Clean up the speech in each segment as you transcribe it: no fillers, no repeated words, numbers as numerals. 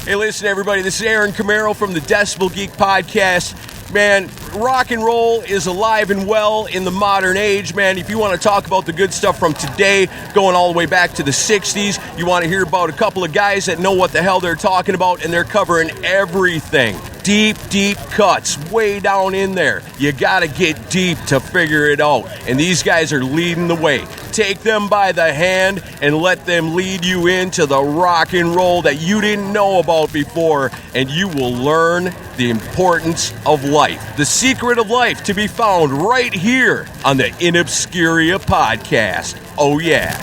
Hey, listen, everybody, this is Aaron Camaro from the Decibel Geek Podcast. Man, rock and roll is alive and well in the modern age, man. If you want to talk about the good stuff from today, going all the way back to the 60s, you want to hear about a couple of guys that know what the hell they're talking about, and they're covering everything. Deep, deep cuts, way down in there. You gotta get deep to figure it out, and these guys are leading the way. Take them by the hand and let them lead you into the rock and roll that you didn't know about before, and you will learn the importance of life. The secret of life to be found right here on the InObscuria podcast. Oh yeah.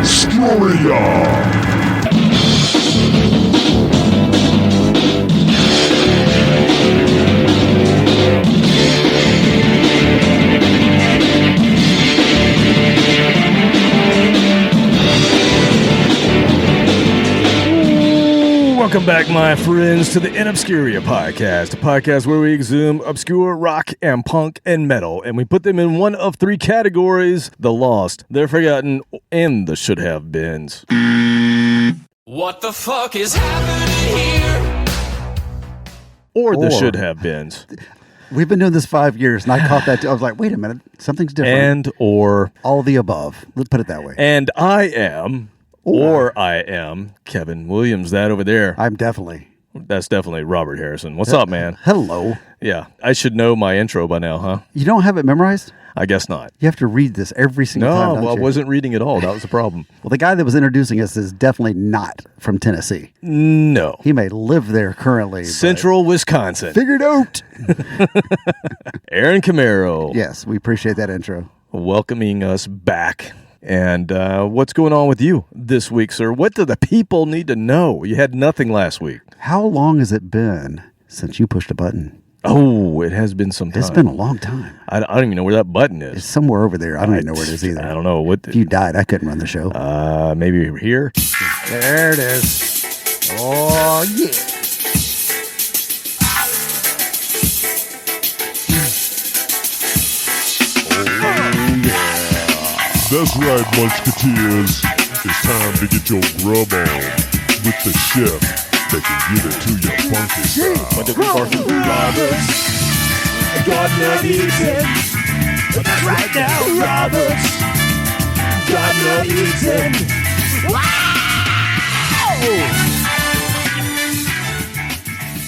InObscuria. Welcome back, my friends, to the InObscuria podcast, a podcast where we exhume obscure rock and punk and metal, and we put them in one of three categories: the lost, the forgotten, and the should-have-beens. What the fuck is happening here? Or the should-have-beens. We've been doing this 5 years, and I caught that. I was like, wait a minute, something's different. And or. All of the above. Let's put it that way. And I am... Or I am Kevin Williams. That over there. That's definitely Robert Harrison. What's up, man? Hello. Yeah, I should know my intro by now, huh? You don't have it memorized? I guess not. You have to read this every single time. No, I wasn't reading at all. That was the problem. Well, the guy that was introducing us is definitely not from Tennessee. No. He may live there currently. Central Wisconsin. Figured out. Aaron Camaro. Yes, we appreciate that intro. Welcoming us back. And what's going on with you this week, sir? What do the people need to know? You had nothing last week. How long has it been since you pushed a button? Oh, it has been some time. It's been a long time. I don't even know where that button is. It's somewhere over there. I don't even know where it is either. I don't know. If you died, I couldn't run the show. Maybe here? There it is. Oh, yeah. That's right, Munchketeers. It's time to get your grub on with the chef that can give it to your funky style. Roberts, Gardner Eaton. That's right now, Roberts, Gardner Eaton. Wow!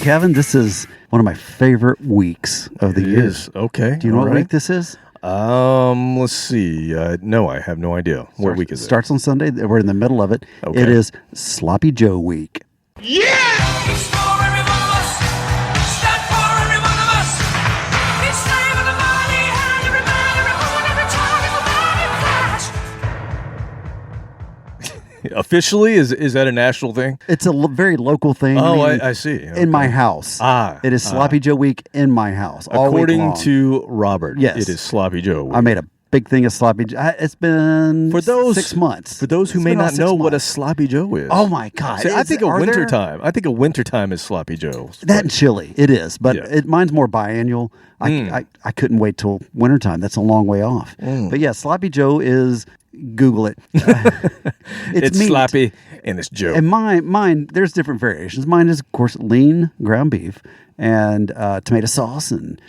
Kevin, this is one of my favorite weeks of the year. Okay. Do you know what week this is? Let's see. No, I have no idea. What week is it? Starts on Sunday. We're in the middle of it. Okay. It is Sloppy Joe week. Yeah! It's for every one of us. Stand for every one of us. It's time for the money, and every man, every woman, every child, every flash. Officially, is that a national thing? It's a very local thing. Oh, I see. Okay. In my house. It is Sloppy Joe week in my house. According to Robert, yes, it is Sloppy Joe week. I made a big thing of Sloppy Joe. It's been 6 months. For those who may not know what a Sloppy Joe is. Oh, my God. See, I think a wintertime. I think a wintertime is Sloppy Joe. That and chili. It is. But mine's more biannual. I couldn't wait till wintertime. That's a long way off. But yeah, Sloppy Joe is... Google it. It's sloppy and it's Joe. And mine, there's different variations. Mine is, of course, lean ground beef and tomato sauce and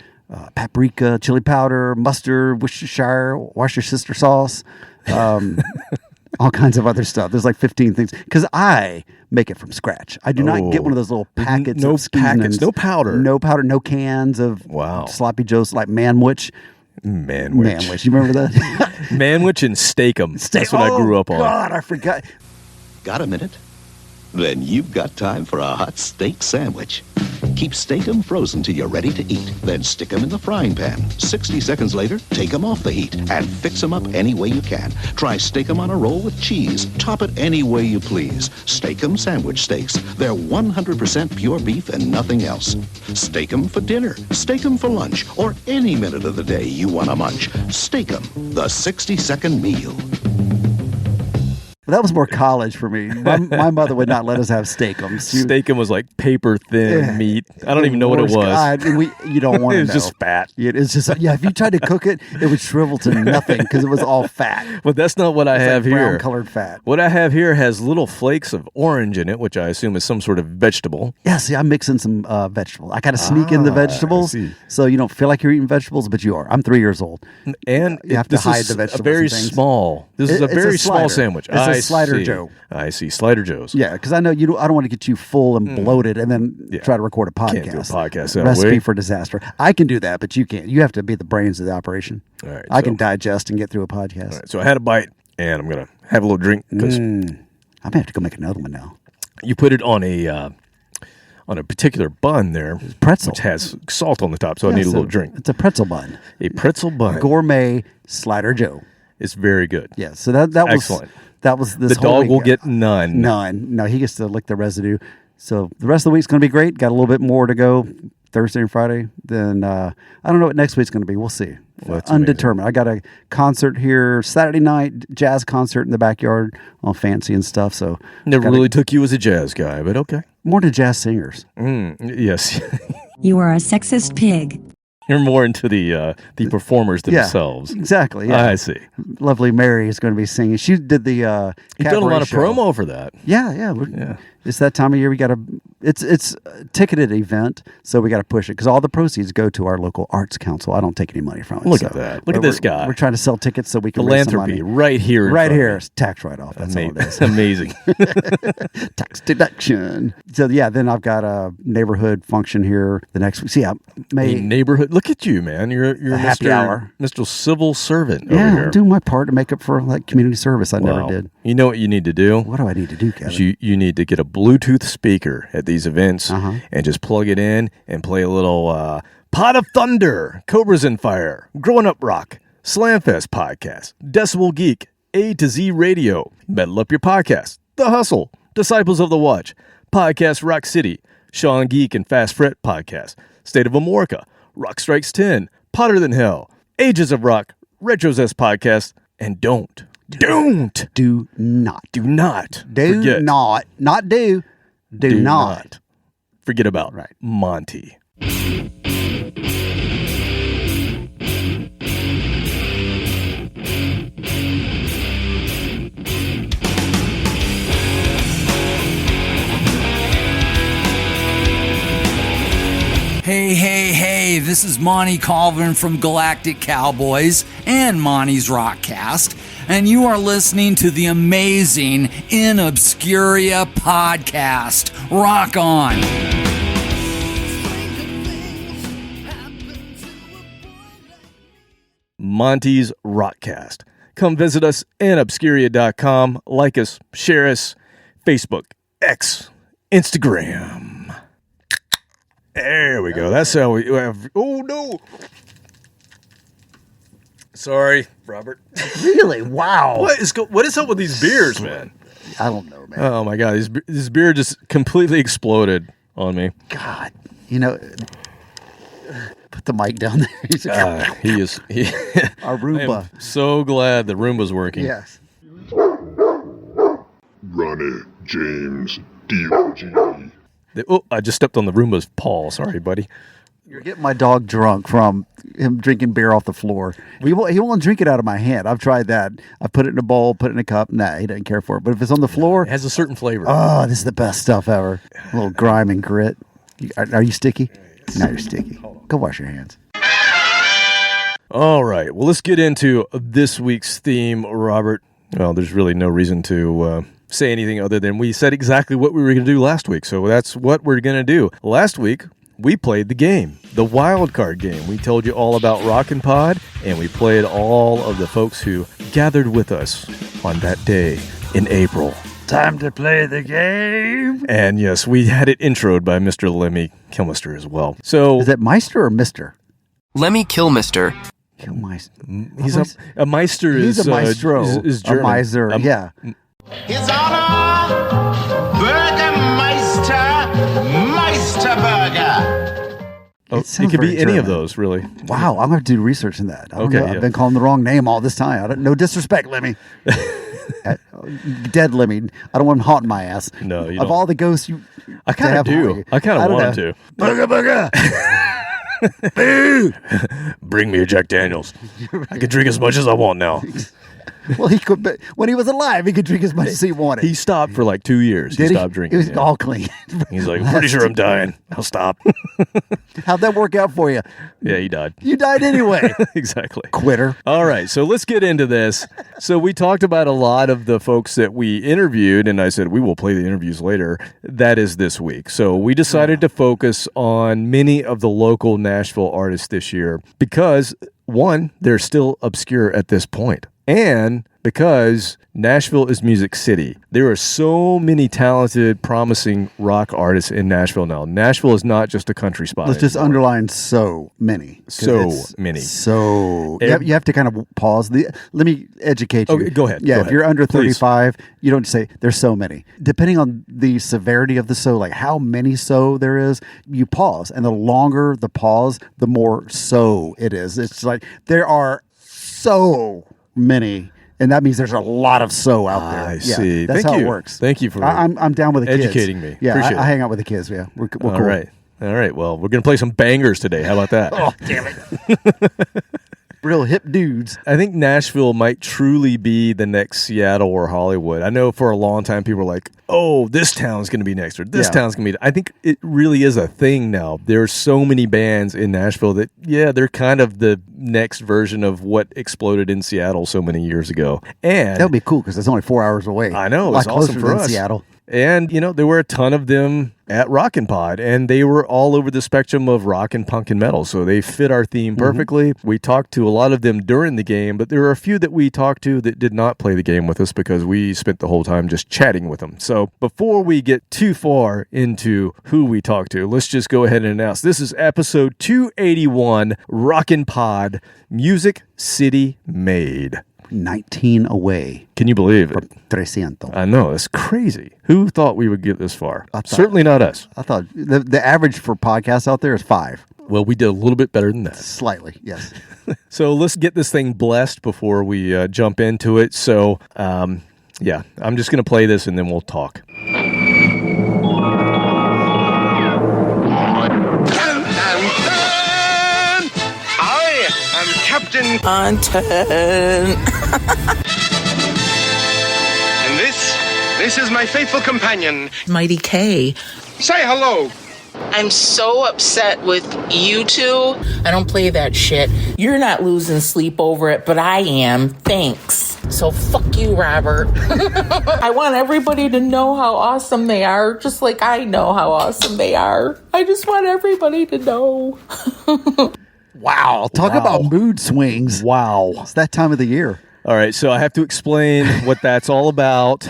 paprika, chili powder, mustard, Worcestershire, Worcestershire sauce, all kinds of other stuff. There's like 15 things because I make it from scratch. I do not get one of those little packets. No of seasonings. no powder, no cans of Sloppy Joes like Manwich. Manwich. You remember that? Manwich and Steak-'em. That's what I grew up on. God, I forgot. Got a minute? Then you've got time for a hot steak sandwich. Keep Steak-'em frozen till you're ready to eat. Then stick 'em in the frying pan. 60 seconds later, take 'em off the heat and fix 'em up any way you can. Try Steak-'em on a roll with cheese. Top it any way you please. Steak-'em sandwich steaks. They're 100% pure beef and nothing else. Steak 'em for dinner, steak 'em for lunch, or any minute of the day you want to munch. Steak 'em, the 60-second meal. Well, that was more college for me. My mother would not let us have steakums. Steakum was like paper thin meat. I don't even know what it was. God, you don't want to know. It was just fat. It's just if you tried to cook it, it would shrivel to nothing because it was all fat. But that's not what I have like here. Brown colored fat. What I have here has little flakes of orange in it, which I assume is some sort of vegetable. Yeah, see, I'm mixing some vegetables. I got to sneak in the vegetables, so you don't feel like you're eating vegetables, but you are. I'm 3 years old, and you have to hide the vegetables. This is a very small sandwich. It's a Slider Joe. I see, Slider Joes. Yeah, because I know you. I don't want to get you full and bloated, and then try to record a podcast. Can't do a podcast that Recipe way. for disaster. I can do that, but you can't. You have to be the brains of the operation. All right, I can digest and get through a podcast. All right, so I had a bite, and I'm gonna have a little drink because I may have to go make another one now. you put it on a particular bun there, pretzel, which has salt on the top. So I need a little drink. It's a pretzel bun. A pretzel bun. Gourmet Slider Joe. It's very good. Yeah. So that was excellent. That was this. The whole dog will week. get none. None. No, he gets to lick the residue. So the rest of the week's going to be great. Got a little bit more to go Thursday and Friday. Then I don't know what next week's going to be. We'll see. Well, that's undetermined. I got a concert here Saturday night, jazz concert in the backyard, all fancy and stuff. So Never really took you as a jazz guy, but okay. More to jazz singers. Yes. You are a sexist pig. You're more into the performers themselves. Exactly. Yeah. I see. Lovely Mary is going to be singing. She did the You've done a lot of show. promo for that. Yeah. It's that time of year. We got to. It's a ticketed event, so we got to push it because all the proceeds go to our local arts council. I don't take any money from it. Look at that. Look at this guy. We're trying to sell tickets so we can raise some Philanthropy money. right here. Right here. It's tax write-off. That's all it is. Amazing. Tax deduction. So yeah, then I've got a neighborhood function here the next week. See, I may neighborhood. Look at you, man. You're happy hour. Mr. Civil Servant over yeah, here. I'm doing my part to make up for like community service I never did. You know what you need to do? What do I need to do, Kevin? You need to get a Bluetooth speaker at these events and just plug it in and play a little Pot of Thunder, Cobras and Fire, Growing Up Rock, Slamfest Podcast, Decibel Geek, A to Z Radio, Metal Up Your Podcast, The Hustle, Disciples of the Watch, Podcast Rock City, Sean Geek and Fast Fret Podcast, State of Amorica, Rock Strikes 10, Potter Than Hell, Ages of Rock, Retro Zest Podcast, and do not forget about Monty. Hey, this is Monty Colvin from Galactic Cowboys and Monty's Rockcast, and you are listening to the amazing InObscuria podcast. Rock on! Monty's Rockcast. Come visit us InObscuria.com. Like us, share us, Facebook, X, Instagram. There we go. That's how we have. Oh, no. Sorry, Robert. Really? Wow. What is up with these beers, man? I don't know, man. Oh, my God. This beer just completely exploded on me. God. Put the mic down there. Our Roomba. I am so glad the Roomba's working. Yes. Ronnie James D.O.G. I just stepped on the Roomba's paw. Sorry, buddy. You're getting my dog drunk from him drinking beer off the floor. He won't drink it out of my hand. I've tried that. I put it in a bowl, put it in a cup. Nah, he doesn't care for it. But if it's on the floor, It has a certain flavor. oh, this is the best stuff ever. A little grime and grit. Are you sticky? No, you're sticky. Go wash your hands. All right. Well, let's get into this week's theme, Robert. Well, there's really no reason to say anything other than we said exactly what we were going to do last week. So that's what we're going to do. Last week, we played the game, the wild card game. We told you all about Rockin' Pod, and we played all of the folks who gathered with us on that day in April. Time to play the game. And yes, we had it introed by Mr. Lemmy Kilmister as well. So Is it Meister or Mister? Lemmy Kilmister. Kilmeister. he's a Meister. He's a maestro. Is German. A miser. Yeah. His Honor, Bürgermeister Meisterburger. It could be any of those, really. Wow, I'm going to have to do research in that. I don't know. Yeah. I've been calling the wrong name all this time. No disrespect, Lemmy. Dead Lemmy. I don't want him haunting my ass. No, you Of don't. all the ghosts I kind of do. I kind of want him to. Booga booga. Bring me a Jack Daniels. I can drink as much as I want now. Well, he could. But when he was alive, he could drink as much as he wanted. He stopped for like 2 years. Did he stopped drinking. It was all clean. He's like, pretty sure I'm dying. I'll stop. How'd that work out for you? Yeah, he died. You died anyway. Exactly. Quitter. All right, so let's get into this. So we talked about a lot of the folks that we interviewed, and I said we will play the interviews later. That is this week. So we decided to focus on many of the local Nashville artists this year because, one, they're still obscure at this point, and because Nashville is Music City. There are so many talented, promising rock artists in Nashville now. Nashville is not just a country spot. Let's just underline so many. So many. So you have to kind of pause. Let me educate you. Okay, go ahead. Yeah, Go if ahead. you're under Please. 35, you don't say there's so many. Depending on the severity of the so, like how many so there is, you pause. And the longer the pause, the more so it is. It's like there are so many. And that means there's a lot of so out there. I see. That's Thank how you. it works. Thank you for I'm down with the kids. educating me. Yeah, Appreciate I it. hang out with the kids. Yeah, we're cool. All right. Well, we're going to play some bangers today. How about that? Oh, damn it. Real hip dudes. I think Nashville might truly be the next Seattle or Hollywood. I know for a long time people were like, oh, this town's going to be next or this town's going to be. I think it really is a thing now. There's so many bands in Nashville that, yeah, they're kind of the next version of what exploded in Seattle so many years ago. And That would be cool because it's only 4 hours away. I know. A lot It's awesome closer for than us. Seattle. And, there were a ton of them at Rockin' Pod, and they were all over the spectrum of rock and punk and metal. So they fit our theme perfectly. We talked to a lot of them during the game, but there were a few that we talked to that did not play the game with us because we spent the whole time just chatting with them. So before we get too far into who we talked to, let's just go ahead and announce this is episode 281, Rockin' Pod, Music City Made. 19 away Can you believe it? from 300. I know, it's crazy. Who thought we would get this far? I thought- Certainly not us. I thought the average for podcasts out there is 5. Well, we did a little bit better than that. Slightly, yes. So let's get this thing blessed before we jump into it. So, yeah, I'm just going to play this and then we'll talk. I am Captain, Content. and this is my faithful companion. Mighty K. Say hello. I'm so upset with you two. I don't play that shit. You're not losing sleep over it, but I am. Thanks. So fuck you, Robert. I want everybody to know how awesome they are, just like I know how awesome they are. I just want everybody to know. Wow. Talk about mood swings. Wow. It's that time of the year. All right, so I have to explain what that's all about.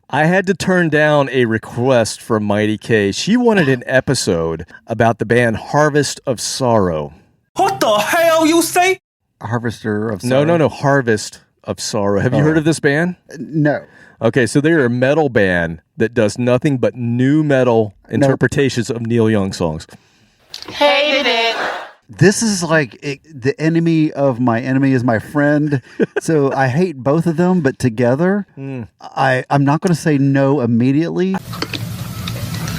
I had to turn down a request from Mighty K. She wanted an episode about the band Harvest of Sorrow. What the hell you say? Harvester of Sorrow. No, Harvest of Sorrow. Have you heard of this band? No. Okay, so they're a metal band that does nothing but new metal interpretations of Neil Young songs. Hated it. This is like the enemy of my enemy is my friend. So I hate both of them, but together, I'm not going to say no immediately.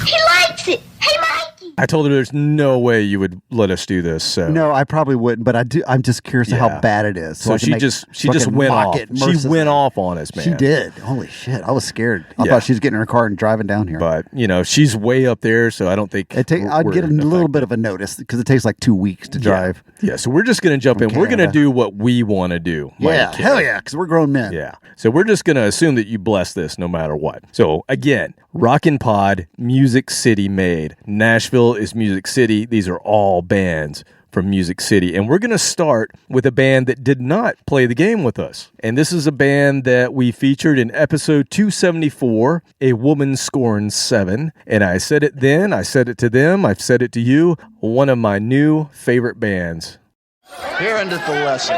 He likes it. Hey, Mikey. I told her there's no way you would let us do this. So No, I probably wouldn't, but I do. I'm just curious to how bad it is. So I can she just went off. She went off on us, man. She did. Holy shit! I was scared. I Yeah. thought she was getting in her car and driving down here. But she's way up there, so I don't think I'd get a little bit of a notice because it takes like 2 weeks to drive. Yeah, so we're just going to jump in. We're going to do what we want to do. Yeah, Mike. hell yeah, because we're grown men. Yeah. So we're just going to assume that you bless this no matter what. So again, Rockin' Pod, Music City Made. Nashville is Music City. These are all bands from Music City. And we're going to start with a band that did not play the game with us. And this is a band that we featured in episode 274, A Woman Scorns 7. And I said it then, I said it to them, I've said it to you, one of my new favorite bands. Here endeth the lesson.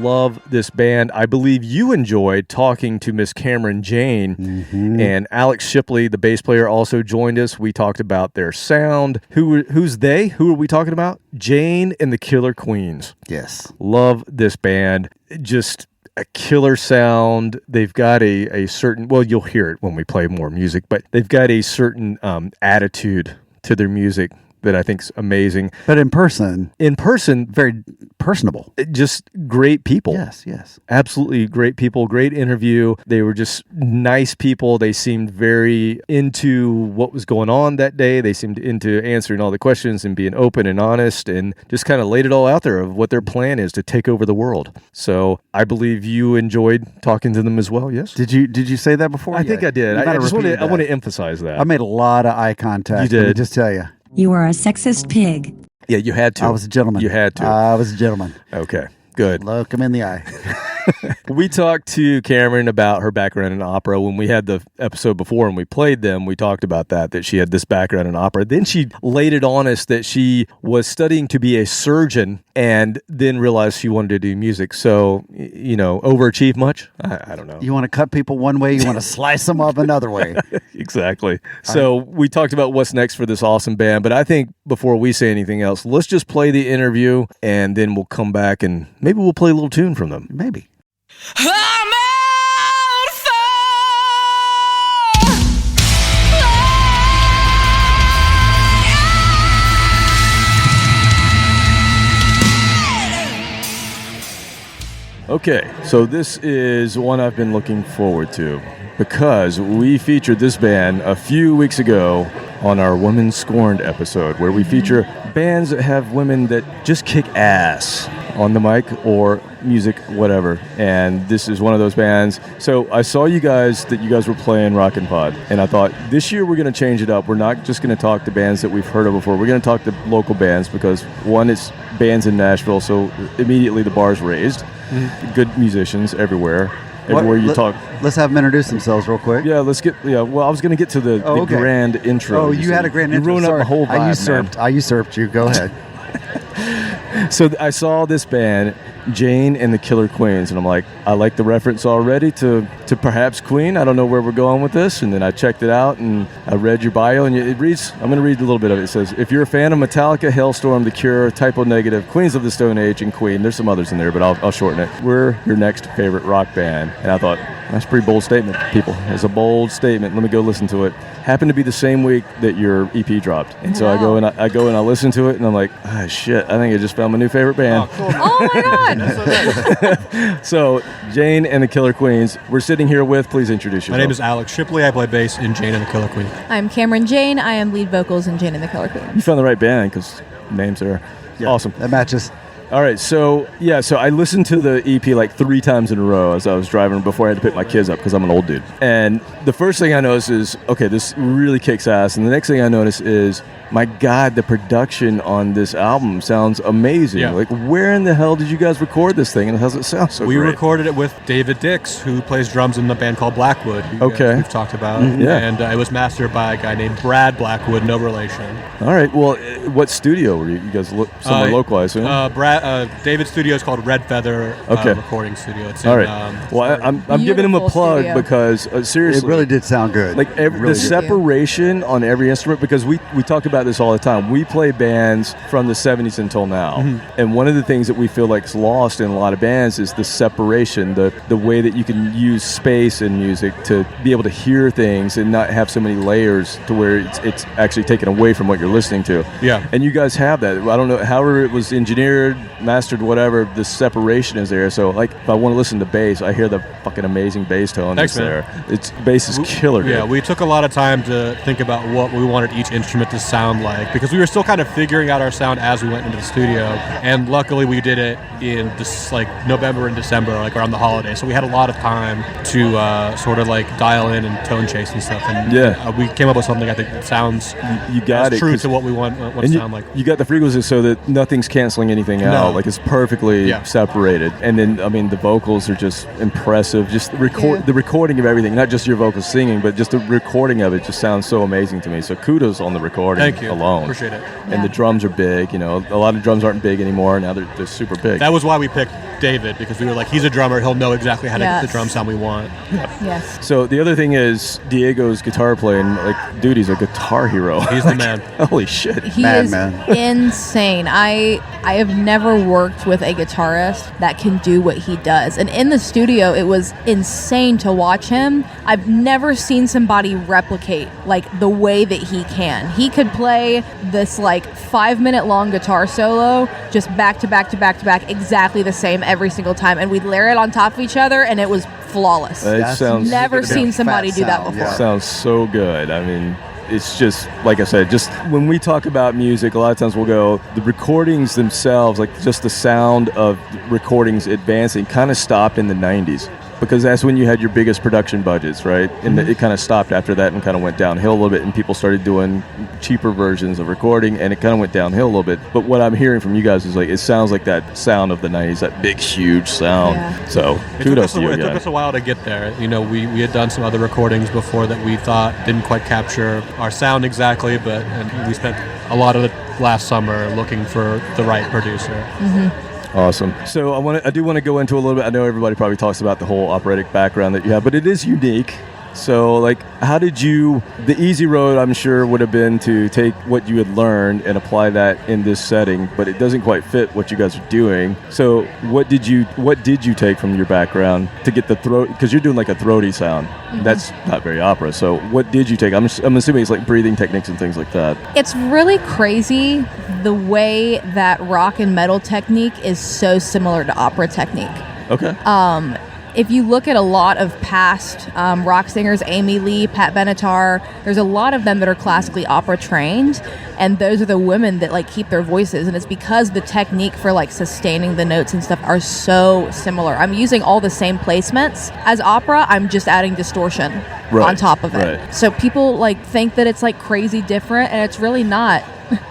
love this band. I believe you enjoyed talking to Miss Cameron Jane, and Alex Shipley, the bass player, also joined us. We talked about their sound. Who's they? Who are we talking about? Jane and the Killer Queens. Yes. Love this band. Just a killer sound. They've got a certain, well, you'll hear it when we play more music, but they've got a certain attitude to their music that I think's amazing. But in person, very personable. Just great people. Yes. Absolutely great people. Great interview. They were just nice people. They seemed very into what was going on that day. They seemed into answering all the questions and being open and honest, and just kind of laid it all out there of what their plan is to take over the world. So I believe you enjoyed talking to them as well. Yes. Did you say that before? I think I did. I want to emphasize that. I made a lot of eye contact. You did. Let me just tell you. You are a sexist pig. Yeah, you had to. I was a gentleman. You had to. I was a gentleman. Okay, good. Look him in the eye. We talked to Cameron about her background in opera. When we had the episode before and we played them, we talked about that she had this background in opera. Then she laid it on us that she was studying to be a surgeon and then realized she wanted to do music. So, overachieve much? I don't know. You want to cut people one way, you want to slice them up another way. Exactly. So we talked about what's next for this awesome band, but I think before we say anything else, let's just play the interview and then we'll come back and maybe we'll play a little tune from them. Maybe. I'm on Okay, so this is one I've been looking forward to because we featured this band a few weeks ago on our Women Scorned episode, where we feature bands that have women that just kick ass on the mic or music, whatever. And this is one of those bands. So I saw you guys were playing Rockin' Pod, and I thought this year we're going to change it up. We're not just going to talk to bands that we've heard of before. We're going to talk to local bands because, one, it's bands in Nashville, so immediately the bar's raised. Good musicians everywhere. Everywhere you talk. Let's have them introduce themselves real quick. Yeah, let's get. Yeah, well, I was going to get to the grand intro. Oh, you had a grand intro. You ruined up the whole vibe, I usurped you. Go ahead. So I saw this band, Jane and the Killer Queens, and I'm like, I like the reference already to perhaps Queen. I don't know where we're going with this. And then I checked it out, and I read your bio, and it reads, I'm going to read a little bit of it. It says, if you're a fan of Metallica, Hailstorm, The Cure, Typo Negative, Queens of the Stone Age, and Queen, there's some others in there, but I'll shorten it. We're your next favorite rock band. And I thought, that's a pretty bold statement, people. It's a bold statement. Let me go listen to it. Happened to be the same week that your EP dropped. And so I go and I listen to it, and I'm like, shit, I think I just found my new favorite band. Oh, cool. Oh my God. So, Jane and the Killer Queens, we're sitting here with, please introduce yourself. My name is Alex Shipley. I play bass in Jane and the Killer Queen. I'm Cameron Jane. I am lead vocals in Jane and the Killer Queen. You found the right band because names are awesome. That matches. All right, so I listened to the EP like 3 times in a row as I was driving before I had to pick my kids up because I'm an old dude. And the first thing I noticed is, okay, this really kicks ass. And the next thing I noticed is, my God, the production on this album sounds amazing. Yeah. Like, where in the hell did you guys record this thing, and how does it sound so We great? recorded it with David Dix, who plays drums in the band called Blackwood, who we've talked about. Yeah. And it was mastered by a guy named Brad Blackwood, no relation. All right, well, what studio were you guys somewhere local, I assume? David's studio is called Red Feather Recording Studio. It's all in, right. Well, I'm giving him a plug studio. because, seriously. It really did sound good. Like, the separation on every instrument, because we talk about this all the time. We play bands from the 70s until now. And one of the things that we feel like is lost in a lot of bands is the separation, the way that you can use space in music to be able to hear things and not have so many layers to where it's actually taken away from what you're listening to. Yeah. And you guys have that. I don't know, however it was engineered, mastered, whatever, the separation is there. So, like, if I want to listen to bass, I hear the fucking amazing bass tone that's there. Bass is killer. Yeah, we took a lot of time to think about what we wanted each instrument to sound like, because we were still kind of figuring out our sound as we went into the studio. And luckily we did it in this, like, November and December, like around the holidays. So we had a lot of time to sort of like dial in and tone chase and stuff. And we came up with something I think that sounds you got it, true to what we want to sound like. You got the frequency so that nothing's canceling anything out. out. No. Like it's perfectly separated. And then, I mean, the vocals are just impressive. Just the recording of everything, not just your vocals singing, but just the recording of it just sounds so amazing to me. So kudos on the recording Thank you. alone. Appreciate it. And the drums are big. You know, a lot of drums aren't big anymore. Now they're super big. That was why we picked David, because we were like, he's a drummer. He'll know exactly how to get the Yes. drum sound we want. Yes. So the other thing is Diego's guitar playing. Like, dude, he's a guitar hero. He's the man. Holy shit. He is insane. I have never worked with a guitarist that can do what he does. And in the studio, it was insane to watch him. I've never seen somebody replicate like the way that he can. He could play this like 5-minute long guitar solo just back to back to back to back, exactly the same every single time. And we'd layer it on top of each other and it was flawless. It sounds Never seen somebody do that before. Sounds so good. I mean, it's just, like I said, just when we talk about music, a lot of times we'll go, the recordings themselves, like just the sound of recordings advancing kind of stopped in the 90s. Because that's when you had your biggest production budgets, right? And it kind of stopped after that and kind of went downhill a little bit, and people started doing cheaper versions of recording, and it kind of went downhill a little bit. But what I'm hearing from you guys is like, it sounds like that sound of the 90s, that big, huge sound. Yeah. So kudos to you It took guys. us a while to get there. You know, we had done some other recordings before that we thought didn't quite capture our sound exactly, and we spent a lot of the last summer looking for the right producer. Awesome. So I do want to go into a little bit. I know everybody probably talks about the whole operatic background that you have, but it is unique. So, like, how did you? The easy road, I'm sure, would have been to take what you had learned and apply that in this setting, but it doesn't quite fit what you guys are doing. So, what did you take from your background to get the throat? Because you're doing like a throaty sound. That's not very opera. So, what did you take? I'm assuming it's like breathing techniques and things like that. It's really crazy the way that rock and metal technique is so similar to opera technique. Okay. If you look at a lot of past rock singers, Amy Lee, Pat Benatar, there's a lot of them that are classically opera trained, and those are the women that like keep their voices, and it's because the technique for like sustaining the notes and stuff are so similar. I'm using all the same placements as opera, I'm just adding distortion on top of it. Right. So people like think that it's like crazy different, and it's really not.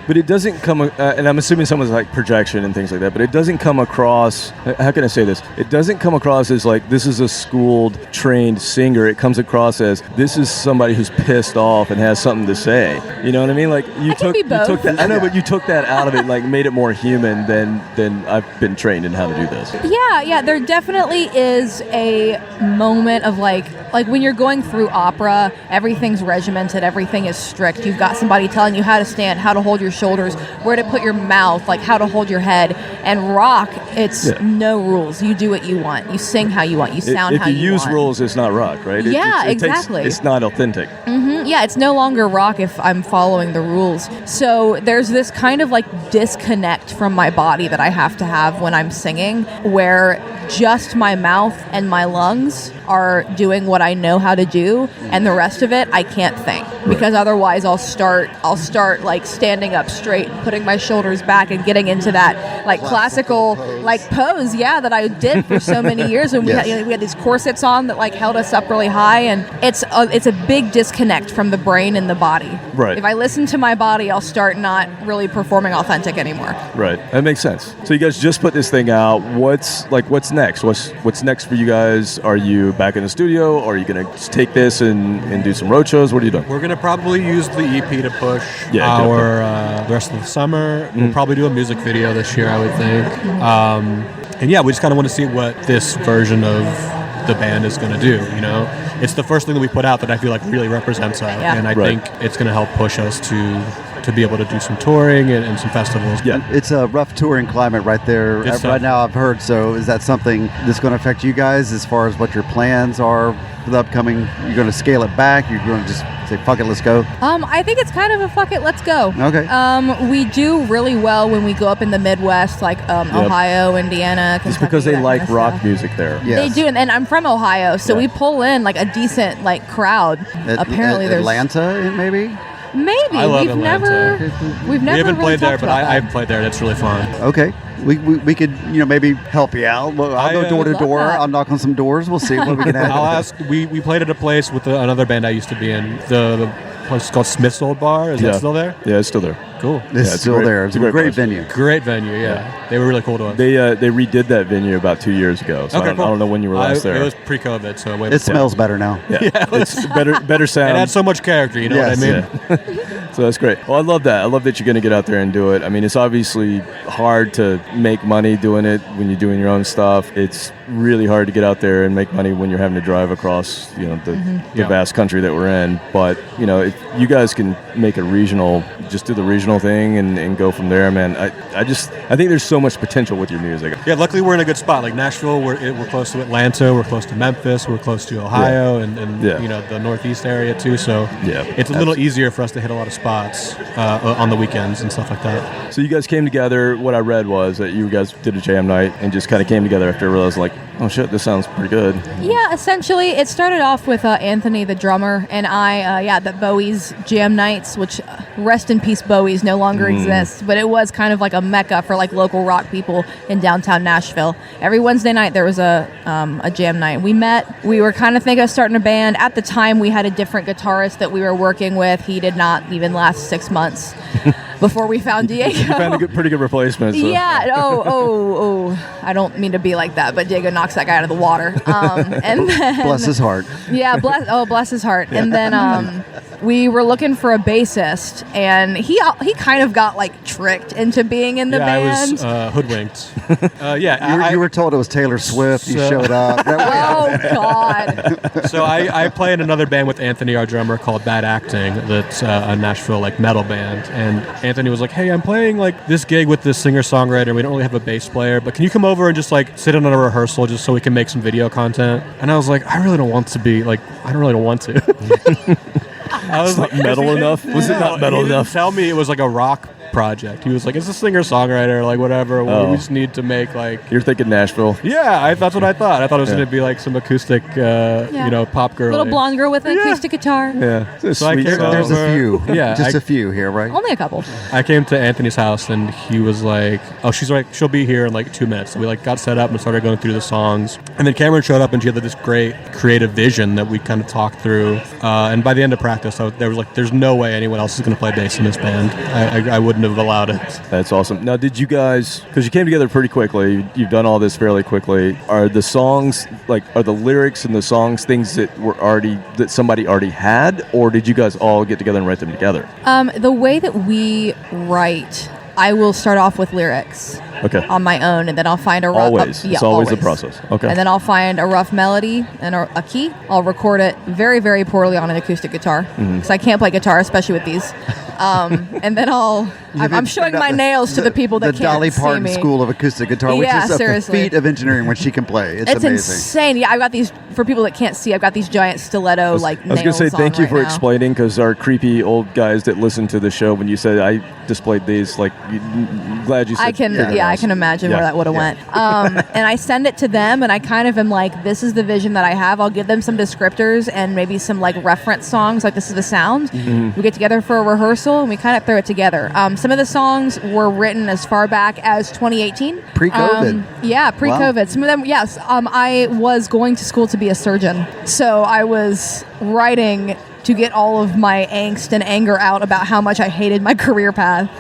But it doesn't come, and I'm assuming someone's like projection and things like that, but it doesn't come across, how can I say this? It doesn't come across as like, this is a schooled, trained singer. It comes across as, this is somebody who's pissed off and has something to say. You know what I mean? Like, you took that, I know, but you took that out of it, like made it more human than I've been trained in how to do this. Yeah, there definitely is a moment of like when you're going through opera, everything's regimented, everything is strict. You've got somebody telling you how to stand, how to hold your shoulders, where to put your mouth, like how to hold your head. And rock, it's no rules. You do what you want. You sing how you want. You sound how you want. If you use rules, it's not rock, right? Exactly. It's not authentic. Yeah, it's no longer rock if I'm following the rules. So there's this kind of like disconnect from my body that I have to have when I'm singing, where just my mouth and my lungs are doing what I know how to do, and the rest of it I can't think, because otherwise I'll start like standing up straight, putting my shoulders back, and getting into that like classical like pose, that I did for so many years when we had these corsets on that like held us up really high, and it's a big disconnect from the brain and the body. Right. If I listen to my body, I'll start not really performing authentic anymore. Right. That makes sense. So you guys just put this thing out. What's next? What's next for you guys? Are you back in the studio, or are you going to take this and do some road shows? What are you doing? We're going to probably use the EP to push the rest of the summer. We'll probably do a music video this year, I would think. And we just kind of want to see what this version of the band is going to do, you know? It's the first thing that we put out that I feel like really represents us, and I think it's going to help push us to be able to do some touring and some festivals. Yeah, it's a rough touring climate right there right now, I've heard. So is that something that's going to affect you guys as far as what your plans are for the upcoming? You're going to scale it back? You're going to just say, fuck it, let's go? I think it's kind of a fuck it, let's go. Okay. We do really well when we go up in the Midwest, like Ohio, Indiana, Kentucky. It's because they like rock music there. Yes. They do, and I'm from Ohio, so we pull in like a decent like crowd. Apparently, there's Atlanta, maybe. Maybe I love we've Atlanta. never We haven't really played there, but I I've played there. That's really fun. Okay. We could maybe help you out. Well, I'll go door to door. I'll knock on some doors. We'll see what we can have. I'll ask. We played at a place with another band I used to be in. The place called Smith's Old Bar. Is that still there? Yeah, it's still there. Cool. It's still there. It's a great place. venue. Great venue, yeah. They were really cool to us. They redid that venue about 2 years ago. So I don't know when you were last there. It was pre-COVID, so way It smells better now. Yeah, it's better sound. It had so much character, you know what I mean? Yeah. So that's great. Well, I love that. I love that you're going to get out there and do it. I mean, it's obviously hard to make money doing it when you're doing your own stuff. It's really hard to get out there and make money when you're having to drive across, the vast country that we're in. But, if you guys can make a regional, just do the regional thing and go from there, man. I think there's so much potential with your music. Yeah, luckily we're in a good spot. Like Nashville, we're close to Atlanta, we're close to Memphis, we're close to Ohio, and the Northeast area too. So it's a little easier for us to hit a lot of spots on the weekends and stuff like that. So you guys came together. What I read was that you guys did a jam night and just kind of came together after realizing, like, oh shit, this sounds pretty good. Yeah, essentially, it started off with Anthony, the drummer, and I, the Bowie's jam nights, which, rest in peace, Bowie's no longer exists, but it was kind of like a mecca for like local rock people in downtown Nashville. Every Wednesday night there was a jam night. We met. We were kind of thinking of starting a band. At the time, we had a different guitarist that we were working with. He did not even last 6 months before we found Diego. You found a pretty good replacement. So. Yeah. Oh. I don't mean to be like that, but Diego knocks that guy out of the water. And then, bless his heart. Yeah. Bless his heart. And then we were looking for a bassist, and he kind of got like tricked into being in the band. I was hoodwinked. You were told it was Taylor Swift. You showed up. Oh God. So I play in another band with Anthony, our drummer, called Bad Acting. That's a Nashville like metal band. And Anthony was like, "Hey, I'm playing like this gig with this singer-songwriter. We don't really have a bass player, but can you come over and just like sit in on a rehearsal just so we can make some video content?" And I was like, I really don't want to. I was like, metal enough? Was it not metal enough? Tell me it was like a rock project. He was like, it's a singer-songwriter, like whatever. We just need to make like... You're thinking Nashville. Yeah, that's what I thought. I thought it was going to be like some acoustic, pop girl. Little blonde girl with an acoustic guitar. Yeah. So I came There's a few. Yeah. Just a few here, right? Only a couple. I came to Anthony's house and he was like, she'll be here in like 2 minutes. So we like got set up and started going through the songs. And then Cameron showed up and she had this great creative vision that we kind of talked through. And by the end of practice, there's no way anyone else is going to play bass in this band. I wouldn't have allowed it. That's awesome. Now, did you guys, because you came together pretty quickly, you've done all this fairly quickly, are the songs, are the lyrics and the songs things that somebody already had, or did you guys all get together and write them together? The way that we write, I will start off with lyrics on my own, and then I'll find a rough... Always. It's always the process. Okay. And then I'll find a rough melody and a key. I'll record it very, very poorly on an acoustic guitar, because I can't play guitar, especially with these. And then I'm showing my nails to the people that the can't Dolly see Parton me. School of Acoustic Guitar, which is seriously. a feat of engineering when she can play. It's amazing. Insane. Yeah, I've got these, for people that can't see, I've got these giant stiletto nails. I was going to say thank you for explaining, because our creepy old guys that listen to the show, when you said I displayed these, glad you said I can imagine where that would have went. And I send it to them, and I kind of am like, this is the vision that I have. I'll give them some descriptors and maybe some reference songs, like this is the sound. Mm-hmm. We get together for a rehearsal, and we kind of throw it together. Some of the songs were written as far back as 2018. Pre-COVID. Pre-COVID. Wow. Some of them, yes. I was going to school to be a surgeon, so I was writing to get all of my angst and anger out about how much I hated my career path.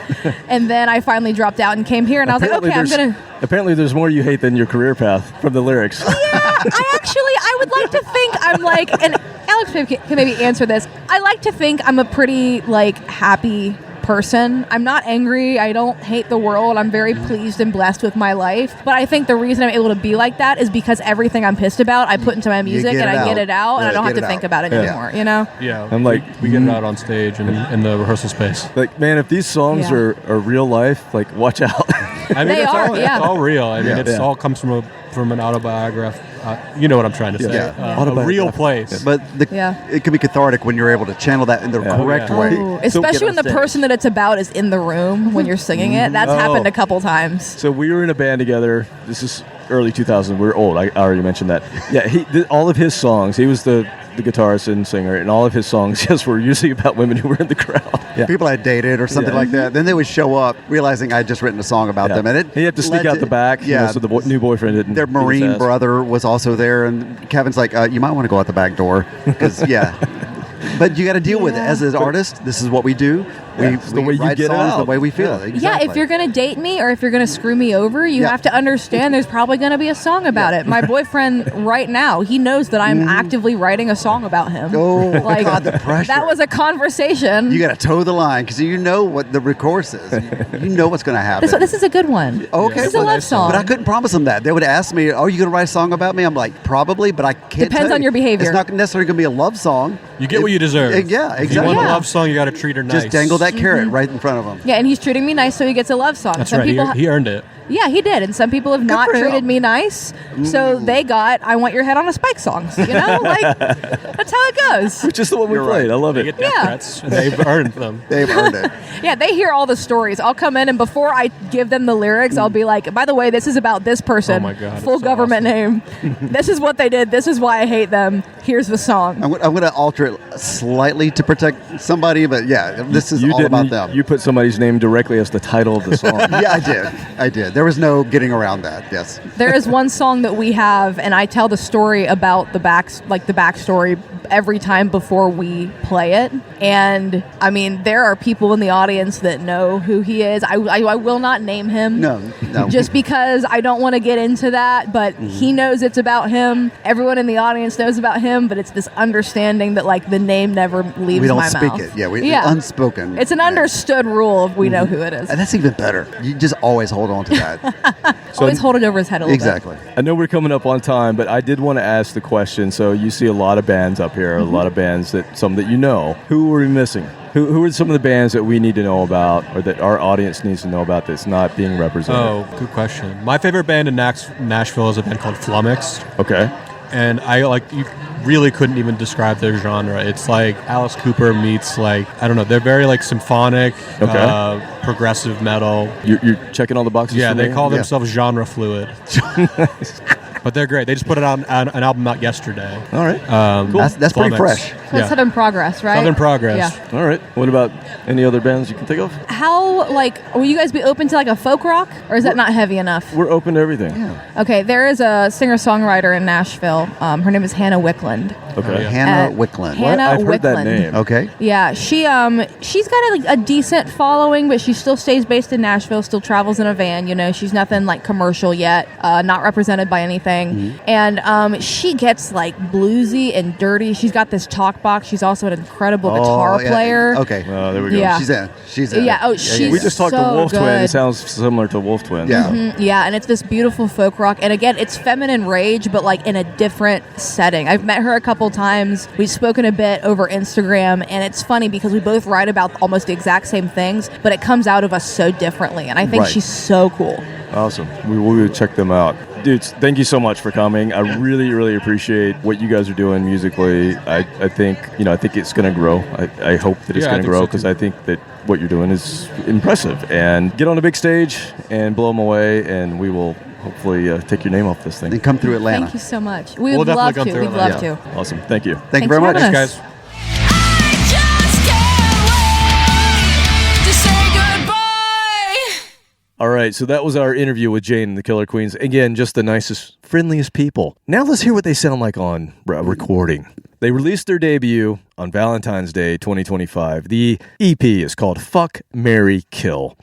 And then I finally dropped out and came here, and I was like, okay, Apparently there's more you hate than your career path from the lyrics. Yeah, I would like to think I'm and Alex can maybe answer this. I like to think I'm a pretty, happy person. I'm not angry. I don't hate the world. I'm very pleased and blessed with my life. But I think the reason I'm able to be like that is because everything I'm pissed about, I put into my music and I get it out, and I don't have to think about it anymore, you know? Yeah. I'm we get it out on stage and in the rehearsal space. Man, if these songs are real life, watch out. I mean, it's all real. I mean, it's all comes from an autobiography. You know what I'm trying to say. A real place. But it can be cathartic when you're able to channel that in the correct way. Especially when the person that it's about is in the room when you're singing it. That's happened a couple times. So we were in a band together. This is early 2000s. We were old. I already mentioned that. Yeah, all of his songs, he was the guitarist and singer, and all of his songs were usually about women who were in the crowd. Yeah. People I dated or something like that. Then they would show up realizing I had just written a song about them. And he had to sneak out the back, so the new boyfriend didn't. Their Marine brother was also there, and Kevin's like, you might want to go out the back door. Because, But you got to deal with it as an artist. This is what we do. It's the way you write get it songs out. the way we feel. Yeah. Exactly. Yeah, if you're going to date me or if you're going to screw me over, you have to understand there's probably going to be a song about it. My boyfriend right now, he knows that I'm actively writing a song about him. Oh, God, the pressure. That was a conversation. You got to toe the line because you know what the chorus is. You know what's going to happen. This is a good one. Okay, This is a love song. But I couldn't promise them that. They would ask me, "Are you going to write a song about me?" I'm like, "Probably," but I can't. Depends tell on you. your behavior. It's not necessarily going to be a love song. You get what you deserve. Yeah, exactly. If you want a love song, you got to treat her nice. Just dangle that carrot right in front of them. Yeah, and he's treating me nice, so he gets a love song. That's Some right. people He earned it. Yeah, he did. And some people have not for him. treated me nice, so they got "I Want Your Head on a Spike" songs. You know, like that's how it goes. Which is the one we played. I love They it. get death Yeah. threats, and they've earned them. They've earned it. Yeah, they hear all the stories. I'll come in, and before I give them the lyrics, I'll be like, "By the way, this is about this person. Oh my God, full it's so government name. This is what they did. This is why I hate them. Here's the song." I'm going to alter it slightly to protect somebody, but yeah, this is all about them. You put somebody's name directly as the title of the song. Yeah, I did. There was no getting around that. Yes. There is one song that we have, and I tell the story about the backstory every time before we play it. And I mean, there are people in the audience that know who he is. I will not name him. No. Just because I don't want to get into that, but he knows it's about him. Everyone in the audience knows about him, but it's this understanding that like the name never leaves We don't my speak mouth. it. Yeah, unspoken. It's an understood rule of we know who it is. And that's even better. You just always hold on to that. Always hold it over his head a little Exactly. I know we're coming up on time, but I did want to ask the question. So you see a lot of bands up here, a lot of bands some that you know. Who are we missing? Who are some of the bands that we need to know about, or that our audience needs to know about that's not being represented? Oh, good question. My favorite band in Nashville is a band called Flummoxed. Okay. And you really couldn't even describe their genre. It's like Alice Cooper meets I don't know. They're very symphonic, progressive metal. You're checking all the boxes. Yeah, for they me? call themselves genre fluid. But they're great. They just put an album out yesterday. All right. Cool. That's pretty fresh. So it's Southern Progress, right? Southern Progress. Yeah. All right. What about any other bands you can think of? How, will you guys be open to a folk rock, or is that not heavy enough? We're open to everything. Yeah. Okay, there is a singer-songwriter in Nashville. Her name is Hannah Wickland. Okay. Hannah Wickland. Hannah I've heard that Wickland. name. Okay. Yeah, she's got a decent following, but she still stays based in Nashville, still travels in a van. You know, she's nothing commercial yet, not represented by anything. And she gets bluesy and dirty. She's got this talk box. She's also an incredible guitar player. Okay. There we go. Yeah. She's in. Yeah. Oh, she's We just talked to so Wolf Twin. good. It sounds similar to Wolf Twin. Yeah. Yeah, and it's this beautiful folk rock. And again, it's feminine rage, but in a different setting. I've met her a couple times. We've spoken a bit over Instagram, and it's funny because we both write about almost the exact same things, but it comes out of us so differently. And I think she's so cool. Awesome. We will check them out. Dudes, thank you so much for coming. I really, really appreciate what you guys are doing musically. I think it's going to grow. I hope that it's going to grow because I think that what you're doing is impressive. And get on a big stage and blow them away, and we will hopefully take your name off this thing. And come through Atlanta. Thank you so much. We would love to. We'd love to. Awesome. Thank you. Thank you very much. Thanks, guys. All right, so that was our interview with Jane and the Killer Queens. Again, just the nicest, friendliest people. Now let's hear what they sound like on recording. They released their debut on Valentine's Day 2025. The EP is called Fuck, Marry, Kill.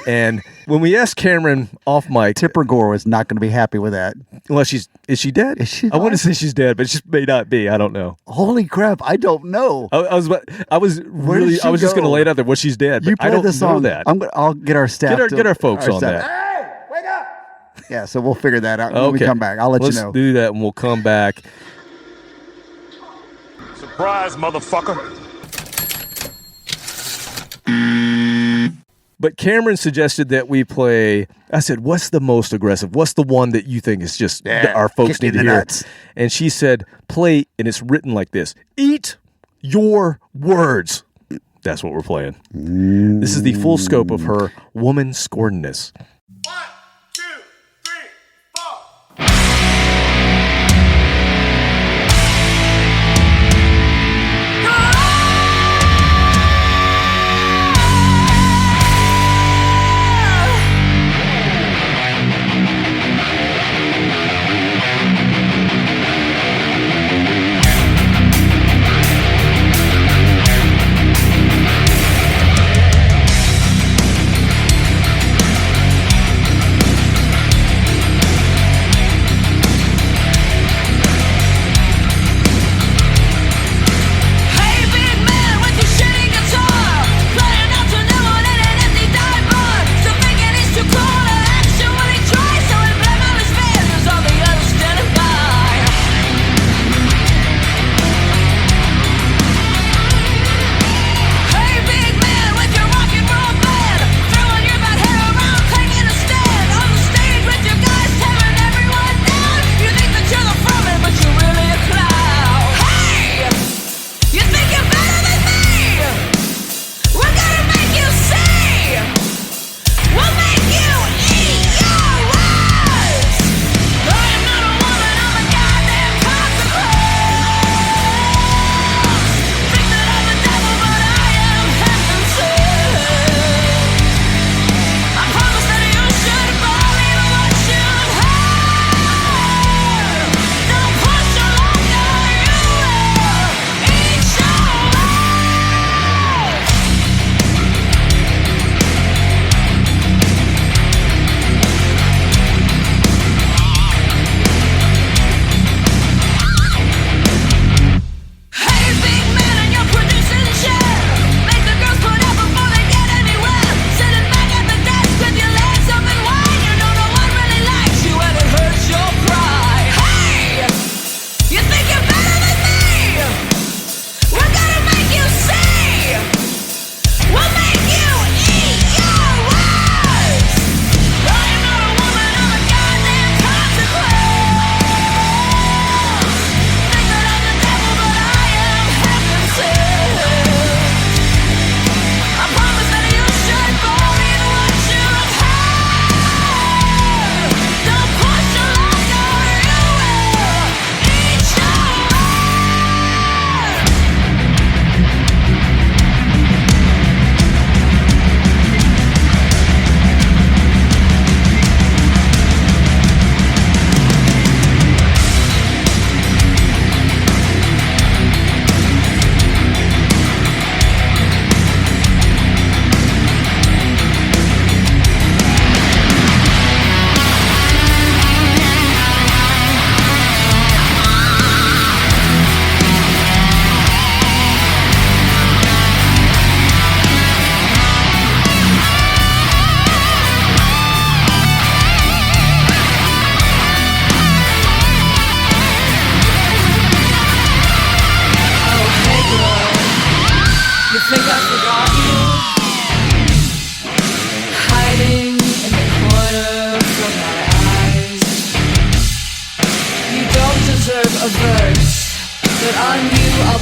And when we asked Cameron off mic... Tipper Gore was not going to be happy with that. Well, is she dead? Is she I want to say she's dead, but she may not be. I don't know. Holy crap, I don't know. I was just going to lay it out there. Well, she's dead, You but I play don't the song. know that. I'll get our staff. Get our folks on staff. that. Hey, wake up! Yeah, so we'll figure that out when we come back. I'll let you know. Let's do that, and we'll come back. Surprise, motherfucker. But Cameron suggested that we play. I said, what's the most aggressive? What's the one that you think is just our folks need to hear? Nuts. And she said, play, and it's written like this: eat your words. That's what we're playing. This is the full scope of her woman scornness.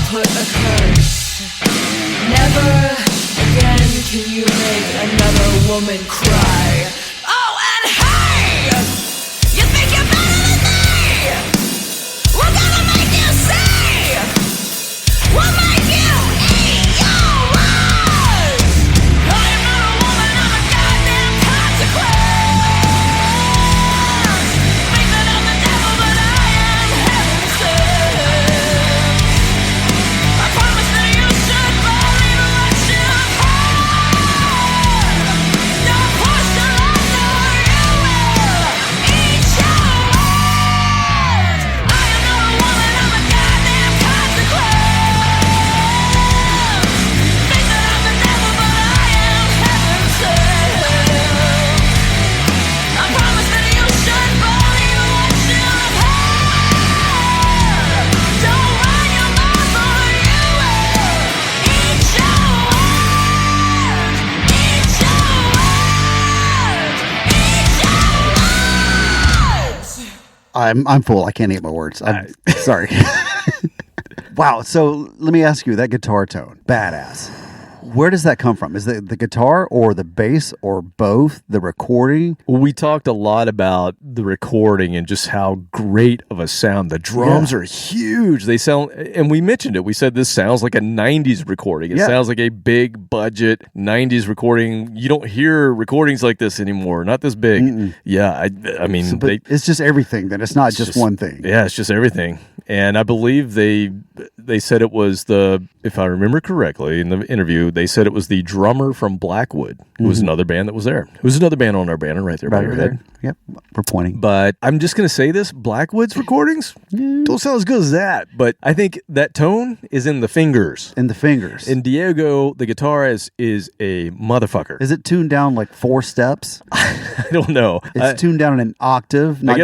put a curse. Never again can you make another woman cry. Oh, and hey! You think you're better than me? We're gonna make you see! We'll make you eat your words! I am not a woman, I'm a goddamn consequence! Think that I'm the devil, but I am heaven sent. I promise that you should believe what you've heard. No portion left, or you will eat your words. I am not a woman, I'm a goddamn consequence. Think that I'm the devil, but I am heaven sent. I promise that you should believe what you've heard. Don't run your mouth, or you will eat your words. Eat your words. Eat your words. I'm full. I can't eat my words. I'm sorry. Wow. So let me ask you, that guitar tone, badass. Where does that come from? Is it the guitar or the bass or both? The recording? Well, we talked a lot about the recording and just how great of a sound. The drums are huge. They sound, and we mentioned it. We said this sounds like a 90s recording. It sounds like a big budget 90s recording. You don't hear recordings like this anymore. Not this big. Mm-mm. Yeah, I mean, But it's just everything. Then it's not just one thing. Yeah, it's just everything. And I believe they said it was if I remember correctly in the interview, they said it was the drummer from Blackwood, who was another band that was there. It was another band on our banner right there by your head. Yep, we're pointing. But I'm just going to say this, Blackwood's recordings don't sound as good as that. But I think that tone is in the fingers. In the fingers. And Diego, the guitarist, is a motherfucker. Is it tuned down like 4 steps? I don't know. It's tuned down in an octave. I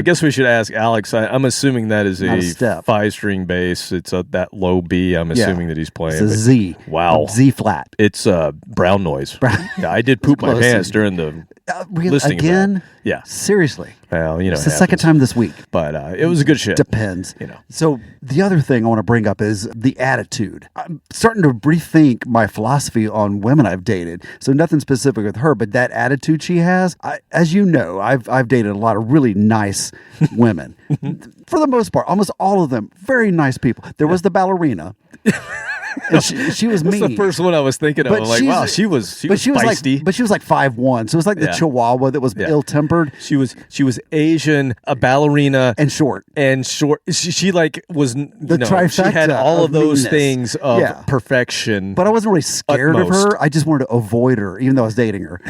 guess we should ask Alex. I'm assuming that is Not a a step. 5-string bass. It's that low B. I'm assuming that he's playing. It's a Z. Wow. Z flat. It's brown noise. Yeah, I did poop my Close. pants during the listening again? of that. Yeah. Seriously. Well, It's the second time this week. But it was a good shit. Depends. So the other thing I want to bring up is the attitude. I'm starting to rethink my philosophy on women I've dated. So nothing specific with her, but that attitude she has. As you know, I've dated a lot of really nice women. For the most part, almost all of them, very nice people. There was the ballerina. And she was mean. That's the first one I was thinking of. I'm like, wow, she was feisty. But she was like 5'1", so it was like the Chihuahua that was ill-tempered. She was Asian, a ballerina, and short. She like was the trifecta. She had all of those meanness. things of perfection. But I wasn't really scared of her. I just wanted to avoid her, even though I was dating her.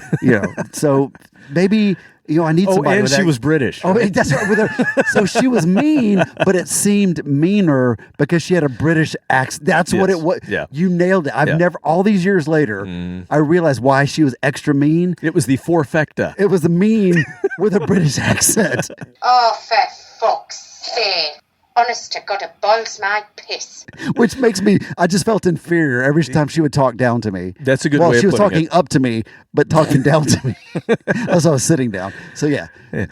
So maybe. I need somebody. And she was British. Oh, that's right. With her. So she was mean, but it seemed meaner because she had a British accent. That's what it was. Yeah. You nailed it. I've never, all these years later, I realized why she was extra mean. It was the forfecta. It was the mean with a British accent. Oh, for fuck's sake. Honest to God, it boils my piss. Which makes me, I just felt inferior every time she would talk down to me. That's a good way of Well, she was putting talking up to me, but talking down to me as I was sitting down. So, yeah.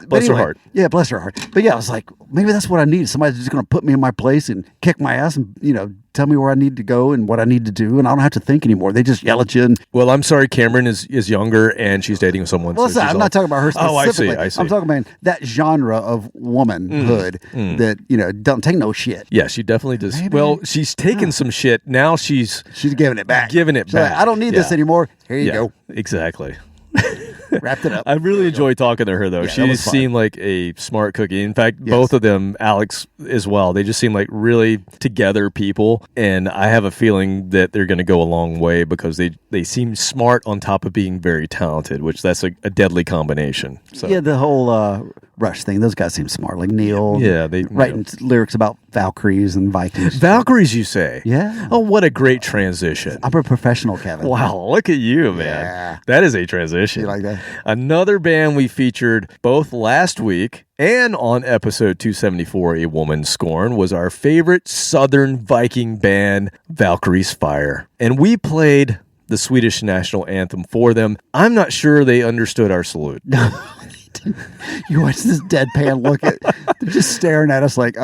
Bless her heart. Yeah, bless her heart. But, yeah, I was like, maybe that's what I need. Somebody's just going to put me in my place and kick my ass and, tell me where I need to go and what I need to do. And I don't have to think anymore. They just yell at you. Well, I'm sorry. Cameron is younger and she's dating someone. Well, I'm not talking about her specifically. I see. I'm talking about that genre of womanhood that, don't take no shit. Yeah, she definitely does. Maybe. Well, she's taken some shit. Now she's giving it back. She's like, back. I don't need this anymore. Here you go. Exactly. Wrapped it up. I really enjoyed talking to her, though. She seemed like a smart cookie. In fact, both of them, Alex as well, they just seem like really together people. And I have a feeling that they're going to go a long way because they seem smart on top of being very talented, which that's a deadly combination. So. Yeah, the whole Rush thing, those guys seem smart. Like Neil. Yeah, they writing lyrics about Valkyries and Vikings. Valkyries, you say? Yeah. Oh, what a great transition. I'm a professional, Kevin. Wow, look at you, man. Yeah. That is a transition. You like that? Another band we featured both last week and on episode 274, A Woman Scorn, was our favorite Southern Viking band, Valkyrie's Fire. And we played the Swedish national anthem for them. I'm not sure they understood our salute. You watch this deadpan look at, they're just staring at us like,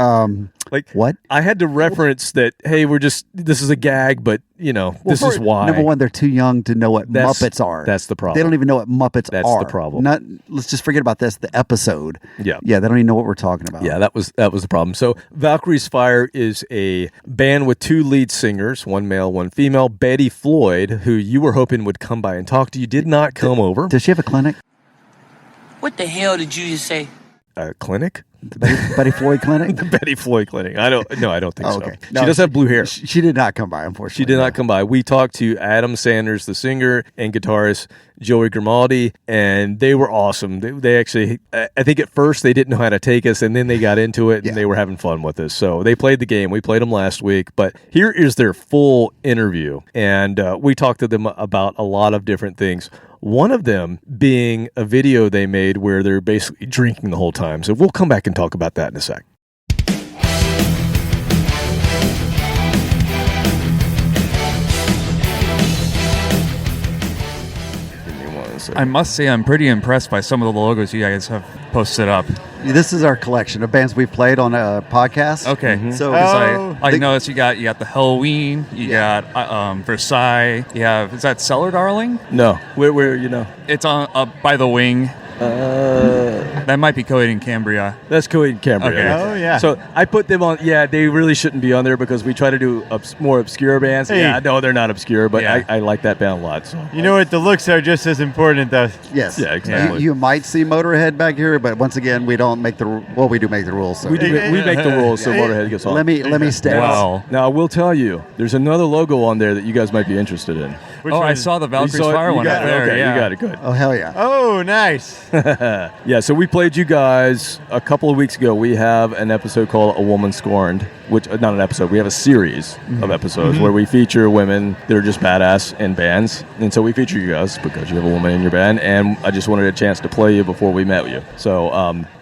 Like what? I had to reference that. Hey, this is a gag, but this is why. Number one, they're too young to know what Muppets are. That's the problem. They don't even know what Muppets are. That's the problem. Let's just forget about this. The episode. Yeah. Yeah. They don't even know what we're talking about. Yeah, that was the problem. So Valkyrie's Fire is a band with 2 lead singers, one male, one female. Betty Floyd, who you were hoping would come by and talk to you, did not come over. Does she have a clinic? What the hell did you just say? A clinic? The Betty Floyd clinic? The Betty Floyd clinic. I don't think so. Okay. She does have blue hair. She did not come by, unfortunately. She did not come by. We talked to Adam Sanders, the singer and guitarist, Joey Grimaldi, and they were awesome. They actually, I think at first they didn't know how to take us, and then they got into it, and they were having fun with us. So they played the game. We played them last week, but here is their full interview, and we talked to them about a lot of different things. One of them being a video they made where they're basically drinking the whole time. So we'll come back and talk about that in a sec. I must say I'm pretty impressed by some of the logos you guys have posted up. This is our collection of bands we've played on a podcast. Okay. So I noticed you got the Halloween, you got Versailles, you have, is that Cellar Darling? No. Where It's on by the Wing. That might be Coed in Cambria. That's Coed in Cambria. Okay. Oh, yeah. So I put them on. Yeah, they really shouldn't be on there because we try to do more obscure bands. Hey. Yeah, no, they're not obscure, but I like that band a lot. So. You know what? The looks are just as important, though. Yes. Yeah, exactly. You might see Motorhead back here, but once again, we don't make we do make the rules. So. We make the rules, so Motorhead gets on. Let me stay. Wow. Now, I will tell you, there's another logo on there that you guys might be interested in. I saw the Valkyrie's Fire one up there. Okay, yeah. you got it. Good. Oh, hell yeah. Oh, nice. Yeah, so we played you guys a couple of weeks ago. We have an episode called A Woman Scorned, which, not an episode, we have a series of episodes where we feature women that are just badass in bands. And so we feature you guys because you have a woman in your band, and I just wanted a chance to play you before we met you. So,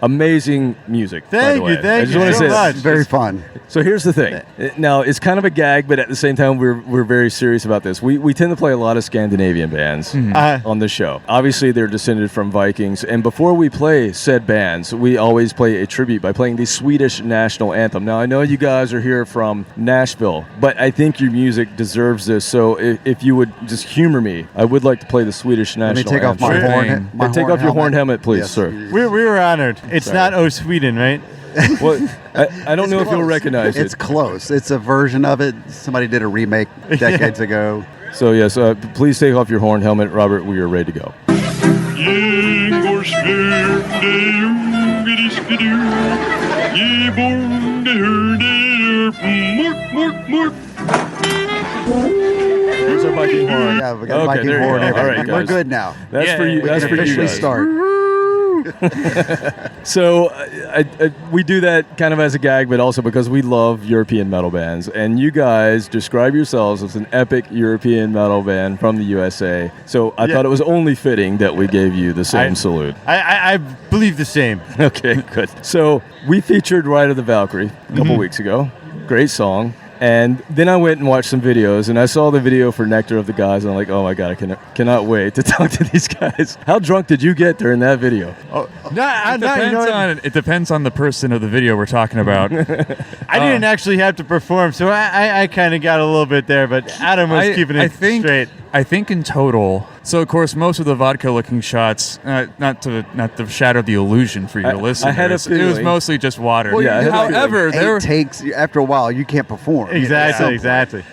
amazing music, by the way. Thank you so much. Very fun. So here's the thing. Now, it's kind of a gag, but at the same time, we're very serious about this. We tend to play a lot of Scandinavian bands on the show. Obviously, they're descended from Vikings, and before we play said bands, we always play a tribute by playing the Swedish national anthem. Now, I know you guys are here from Nashville, but I think your music deserves this, so if you would just humor me, I would like to play the Swedish national anthem. Let me take off my horn. Take off your horn helmet, please, yes. sir. We were honored. It's not "Oh Sweden," right? Well, I don't know if you'll recognize it. It's close. It's a version of it. Somebody did a remake decades ago. So, yes, please take off your horn helmet. Robert, we are ready to go. Here's our Viking horn. Yeah, we got a Viking horn. All right, guys. We're good now. That's for you. That's for you guys. Start. So we do that kind of as a gag, but also because we love European metal bands. And you guys describe yourselves as an epic European metal band from the USA. So I thought it was only fitting that we gave you the same salute. I believe the same. Okay, good. So we featured Ride of the Valkyrie a couple weeks ago. Great song. And then I went and watched some videos, and I saw the video for Nectar of the Gods, and I'm like, oh my God, I cannot wait to talk to these guys. How drunk did you get during that video? It depends on the person of the video we're talking about. I didn't actually have to perform, so I kind of got a little bit there, but Adam was keeping it straight. I think in total, so of course most of the vodka-looking shots, not to shatter the illusion for your listeners, I had a feeling. It was mostly just water. Well, yeah, however, it takes after a while you can't perform. Exactly.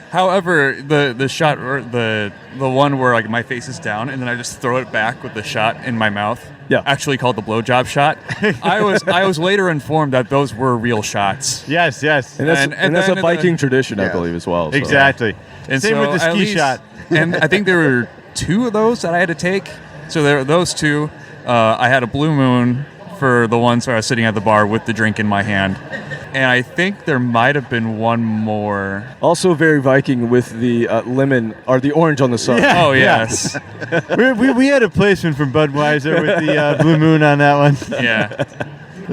However, the shot, or the one where like my face is down and then I just throw it back with the shot in my mouth. Yeah. Actually called the blowjob shot. I was later informed that those were real shots. Yes. And that's a Viking tradition, I believe, as well. So. Exactly. And same so with the ski shot. And I think there were 2 of those that I had to take. So there were those 2. I had a Blue Moon for the ones where I was sitting at the bar with the drink in my hand. And I think there might have been one more. Also very Viking with the lemon, or the orange on the side. Yeah. Oh, yes. we had a placement from Budweiser with the Blue Moon on that one. Yeah.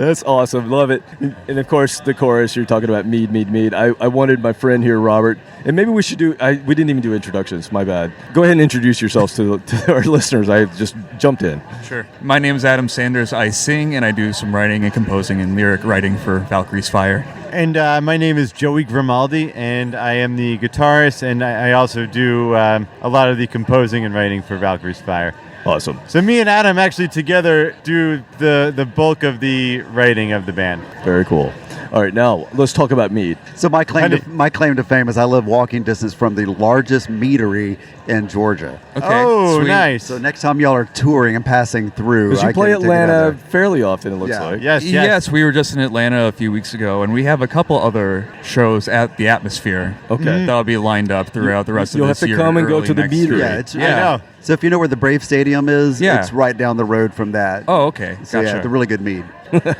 That's awesome. Love it. And of course, the chorus, you're talking about mead, mead, mead. I wanted my friend here, Robert, and maybe we should do, we didn't even do introductions. My bad. Go ahead and introduce yourselves to our listeners. I just jumped in. Sure. My name is Adam Sanders. I sing and I do some writing and composing and lyric writing for Valkyrie's Fire. And my name is Joey Grimaldi, and I am the guitarist, and I also do a lot of the composing and writing for Valkyrie's Fire. Awesome. So me and Adam actually together do the bulk of the writing of the band. Very cool. All right, now let's talk about mead. So my claim to fame is I live walking distance from the largest meadery in Georgia. Okay. Oh, sweet. nice. So next time y'all are touring and passing through, Because you I play can take it out Atlanta there. fairly often, it looks Yeah. like. Yes. We were just in Atlanta a few weeks ago, and we have a couple other shows at the Atmosphere. Okay. That'll be lined up throughout the rest You'll of this have to year. come and go early to the next year. meadery. I know. So if you know where the Brave Stadium is, Yeah. it's right down the road from that. Oh, okay. So Gotcha. yeah, they're really good mead.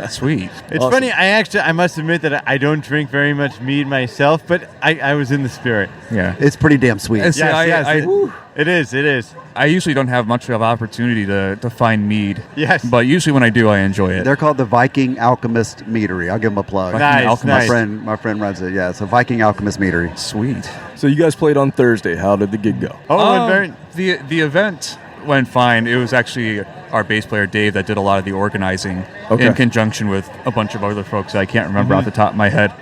Sweet. It's Awesome. funny, I must admit that I don't drink very much mead myself, but I was in the spirit. Yeah. It's pretty damn sweet. And see, It is. I usually don't have much of opportunity to find mead. Yes. But usually when I do, I enjoy it. They're called the Viking Alchemist Meadery. I'll give them a plug. Viking Alchemist. My friend runs it. Yeah, it's a Viking Alchemist Meadery. Sweet. So you guys played on Thursday. How did the gig go? The event went fine. It was actually our bass player Dave that did a lot of the organizing in conjunction with a bunch of other folks that I can't remember off the top of my head.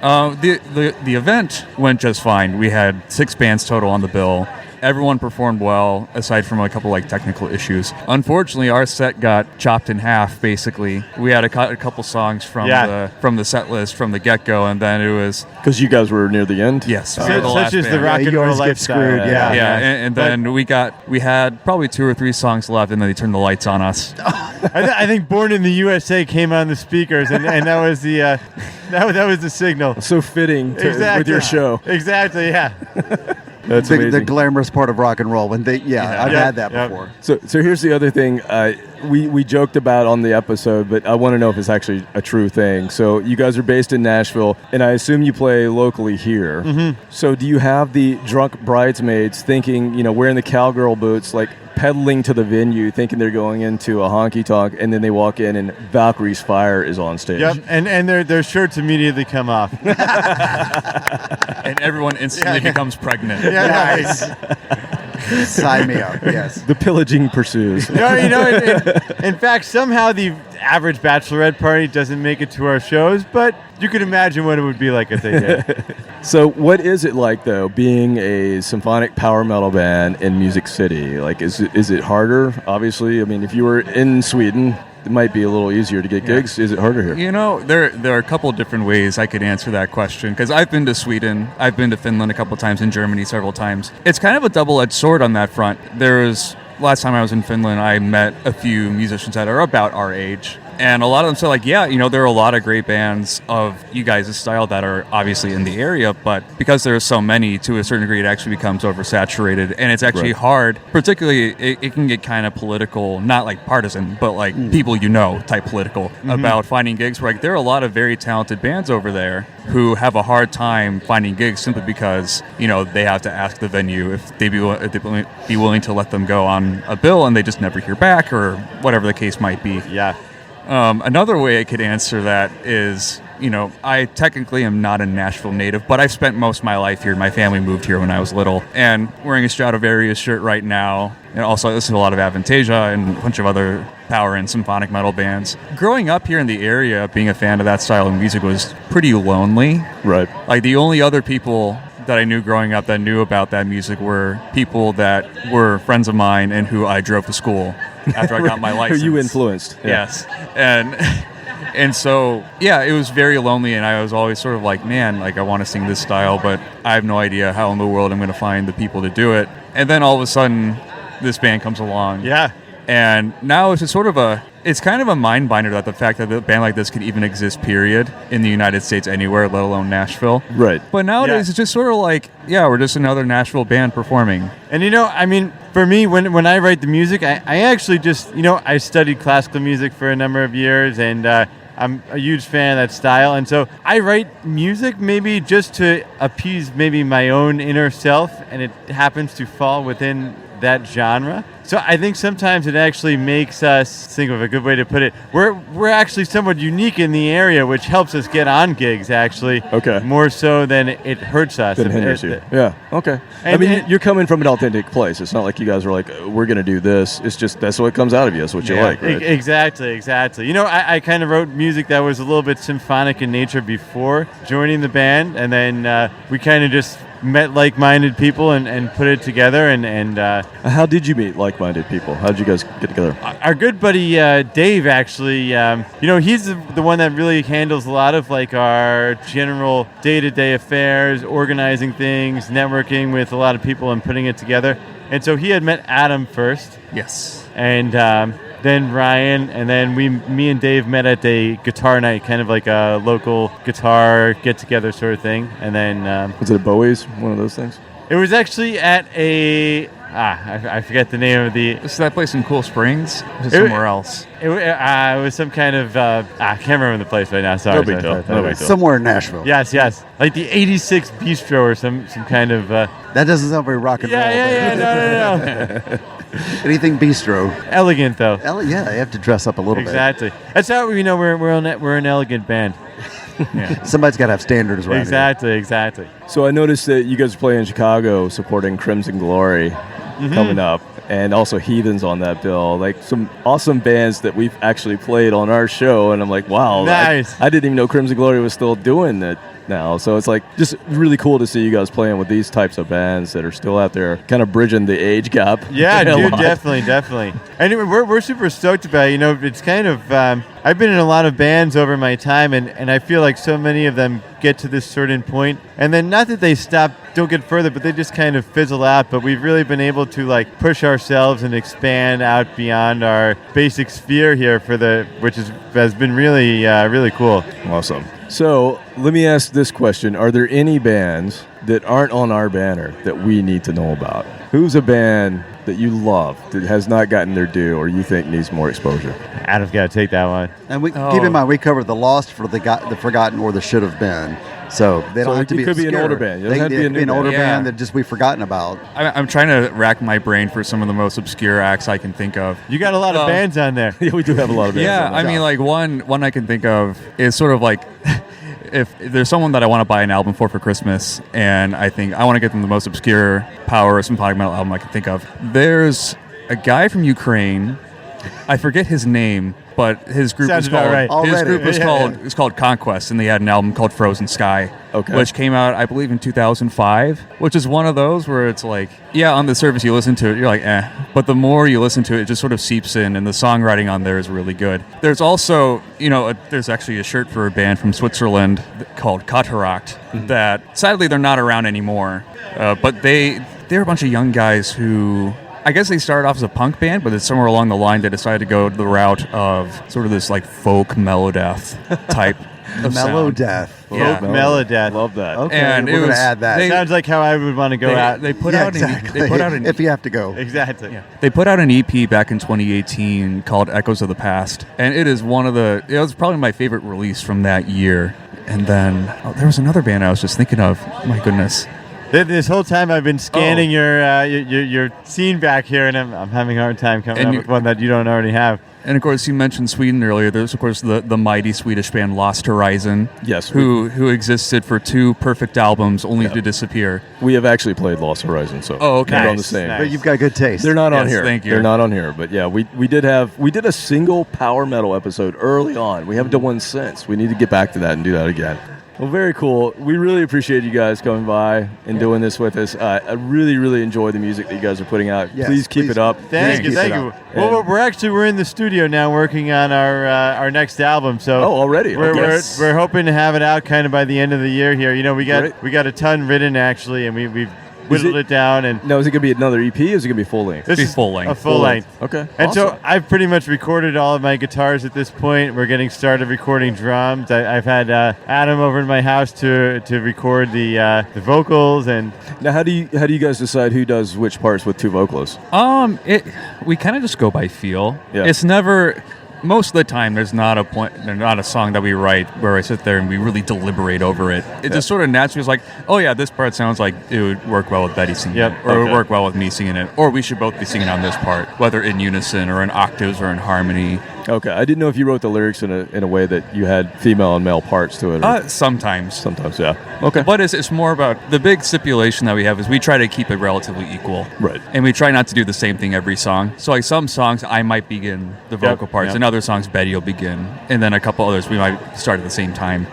The event went just fine. We had 6 bands total on the bill. Everyone performed well, aside from a couple technical issues. Unfortunately, our set got chopped in half. Basically, we had a couple songs from the set list from the get go, and then it was because you guys were near the end. Yes, Such is the rock and roll lifestyle. Screwed, yeah. And then we had probably 2 or 3 songs left, and then they turned the lights on us. I think "Born in the USA" came on the speakers, and that was the that was the signal. So fitting with your show. Exactly. Yeah. That's the glamorous part of rock and roll. When I've had that before. So here's the other thing we joked about on the episode, but I want to know if it's actually a true thing. So you guys are based in Nashville, and I assume you play locally here. Mm-hmm. So do you have the drunk bridesmaids thinking, wearing the cowgirl boots, like pedaling to the venue, thinking they're going into a honky tonk, and then they walk in and Valkyrie's Fire is on stage? Yep, and their shirts immediately come off. And everyone instantly becomes pregnant. Nice. Sign me up. Yes. The pillaging pursues. In fact, somehow the average bachelorette party doesn't make it to our shows, but you can imagine what it would be like if they did. So what is it like, though, being a symphonic power metal band in Music City? Like, is it harder? Obviously, I mean, if you were in Sweden, it might be a little easier to get gigs. Is it harder here? There are a couple different ways I could answer that question, because I've been to Sweden, I've been to Finland a couple times, in Germany several times. It's kind of a double-edged sword on that front. Last time I was in Finland, I met a few musicians that are about our age. And a lot of them said, there are a lot of great bands of you guys' style that are obviously in the area, but because there are so many, to a certain degree, it actually becomes oversaturated. And it's actually hard, particularly, it can get kind of political, not like partisan, but like people type political, about finding gigs. Where there are a lot of very talented bands over there who have a hard time finding gigs simply because, they have to ask the venue if they'd be willing to let them go on a bill, and they just never hear back, or whatever the case might be. Yeah. Another way I could answer that is, I technically am not a Nashville native, but I've spent most of my life here. My family moved here when I was little, and wearing a Stradivarius shirt right now. And also I listen to a lot of Avantasia and a bunch of other power and symphonic metal bands. Growing up here in the area, being a fan of that style of music was pretty lonely. Right. Like, the only other people that I knew growing up that knew about that music were people that were friends of mine and who I drove to school after I got my license. Who you influenced. Yeah. Yes. And so, it was very lonely, and I was always sort of like, man, I want to sing this style, but I have no idea how in the world I'm going to find the people to do it. And then all of a sudden, this band comes along. Yeah. And now it's it's kind of a mind binder that the fact that a band like this could even exist, period, in the United States anywhere, let alone Nashville. Right. But nowadays, it's just sort of like, we're just another Nashville band performing. And for me, when I write the music, I actually just, I studied classical music for a number of years, and I'm a huge fan of that style. And so I write music maybe just to appease maybe my own inner self, and it happens to fall within that genre. So I think sometimes it actually makes us think of a good way to put it. We're actually somewhat unique in the area, which helps us get on gigs. Actually, more so than it hurts us. That hinders you. Yeah. Okay. I mean, you're coming from an authentic place. It's not like you guys are like, we're going to do this. It's just that's what comes out of you. That's what you like, right? Exactly. You know, I kind of wrote music that was a little bit symphonic in nature before joining the band, and then we kind of just met like-minded people and put it together. And how did you meet like-minded people? How did you guys get together? Our good buddy Dave, actually, he's the one that really handles a lot of like our general day-to-day affairs, organizing things, networking with a lot of people and putting it together. And so he had met Adam first. Yes. And then Ryan, and then me and Dave met at a guitar night, kind of like a local guitar get-together sort of thing. And then was it Bowie's, one of those things? It was actually at I forget the name of the. Is that place in Cool Springs? Or is it somewhere else? It was some kind of. I can't remember the place right now. Sorry. Somewhere in Nashville. Yes. Like the 86 Bistro or some kind of. That doesn't sound very rock and roll. Yeah. No. Anything bistro. Elegant though. You have to dress up a little exactly. That's how we know we're an elegant band. Yeah. Somebody's got to have standards around Exactly. So I noticed that you guys are playing in Chicago supporting Crimson Glory coming up, and also Heathens on that bill. Like some awesome bands that we've actually played on our show, and I'm like, wow, nice. I didn't even know Crimson Glory was still doing it now. So it's like just really cool to see you guys playing with these types of bands that are still out there kind of bridging the age gap. Yeah, dude, definitely. Anyway, we're super stoked about it. It's kind of I've been in a lot of bands over my time, and I feel like so many of them get to this certain point, and then not that they don't get further, but they just kind of fizzle out. But we've really been able to like push ourselves and expand out beyond our basic sphere here which has been really really cool. Awesome. So let me ask this question. Are there any bands that aren't on our banner that we need to know about? Who's a band that you love that has not gotten their due or you think needs more exposure? Adam's got to take that one. And keep in mind, we covered the lost, for the forgotten, or the should have been. So they don't have to be obscure. It could be an older band. They have to be an older band that just we've forgotten about. I'm trying to rack my brain for some of the most obscure acts I can think of. You got a lot of bands on there. Yeah, we do have a lot of bands. Yeah, I mean, like one I can think of is sort of like if there's someone that I want to buy an album for Christmas, and I think I want to get them the most obscure power or symphonic metal album I can think of. There's a guy from Ukraine. I forget his name, but his group Sounds is called right. his group is it's called Conquest, and they had an album called Frozen Sky, which came out I believe in 2005, which is one of those where it's like, yeah, on the surface you listen to it, you're like, but the more you listen to it, it just sort of seeps in, and the songwriting on there is really good. There's also, there's actually a shirt for a band from Switzerland called Cataract that sadly they're not around anymore, but they're a bunch of young guys who, I guess they started off as a punk band, but it's somewhere along the line they decided to go the route of sort of this like folk melodeath type of sound. Melodeath. Yeah. Folk melodeath. Love that. Okay, and we're going to add that. Sounds like how I would want to go out. They put out an if you have to go. Exactly. Yeah. They put out an EP back in 2018 called Echoes of the Past, and it is it was probably my favorite release from that year. And then there was another band I was just thinking of. My goodness. This whole time I've been scanning your scene back here, and I'm having a hard time coming up with one that you don't already have. And of course, you mentioned Sweden earlier. There's of course the mighty Swedish band Lost Horizon. Yes, who existed for 2 perfect albums only to disappear. We have actually played Lost Horizon, so okay, we're on the same. But you've got good taste. They're not on here. Thank you. They're not on here, but yeah, we did a single power metal episode early on. We haven't done one since. We need to get back to that and do that again. Well, very cool. We really appreciate you guys coming by and doing this with us. I really, really enjoy the music that you guys are putting out. Yes, please keep it up. Thank you. Well, we're in the studio now working on our next album. So already. We're hoping to have it out kind of by the end of the year here. We got a ton written actually, and we've whittled it down. And now, is it going to be another EP, or is it going to be full length? This is full length. A full length. Okay. And so I've pretty much recorded all of my guitars at this point. We're getting started recording drums. I've had Adam over in my house to record the vocals. And now, how do you guys decide who does which parts with 2 vocalists? We kind of just go by feel. Yeah. It's never. most of the time, there's not a song that we write where I sit there and we really deliberate over it. It just sort of naturally is like, oh yeah, this part sounds like it would work well with Betty singing it, or it would work well with me singing it, or we should both be singing on this part, whether in unison or in octaves or in harmony. Okay, I didn't know if you wrote the lyrics in a way that you had female and male parts to it. Sometimes, yeah. Okay, but it's more about the big stipulation that we have is we try to keep it relatively equal, right? And we try not to do the same thing every song. So like some songs I might begin the vocal parts, and other songs Betty will begin, and then a couple others we might start at the same time.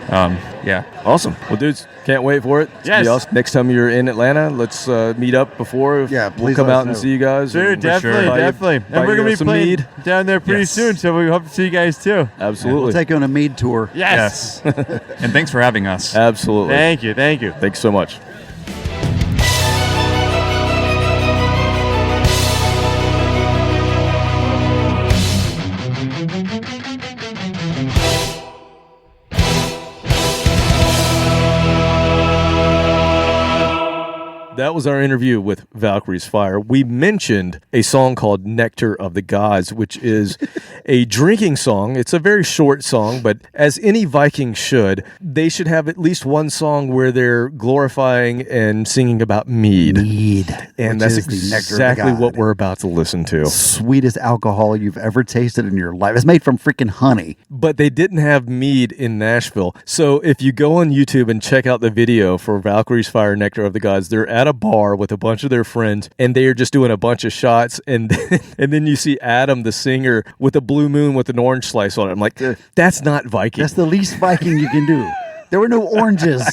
Awesome. Well, dudes, can't wait for it. Yes. Awesome. Next time you're in Atlanta, let's meet up before. Yeah, we'll come out and see you guys. Sure, definitely. And we're going to be playing down there pretty soon, so we hope to see you guys too. Absolutely. We'll take you on a mead tour. Yes. And thanks for having us. Absolutely. Thank you. Thanks so much. That was our interview with Valkyrie's Fire. We mentioned a song called Nectar of the Gods, which is a drinking song. It's a very short song, but as any Viking should, they should have at least one song where they're glorifying and singing about mead. And that's exactly what we're about to listen to. Sweetest alcohol you've ever tasted in your life. It's made from freaking honey. But they didn't have mead in Nashville. So if you go on YouTube and check out the video for Valkyrie's Fire, Nectar of the Gods, they're at a bar with a bunch of their friends, and they are just doing a bunch of shots, and then you see Adam, the singer, with a blue moon with an orange slice on it. I'm like, that's not Viking. That's the least Viking you can do. There were no oranges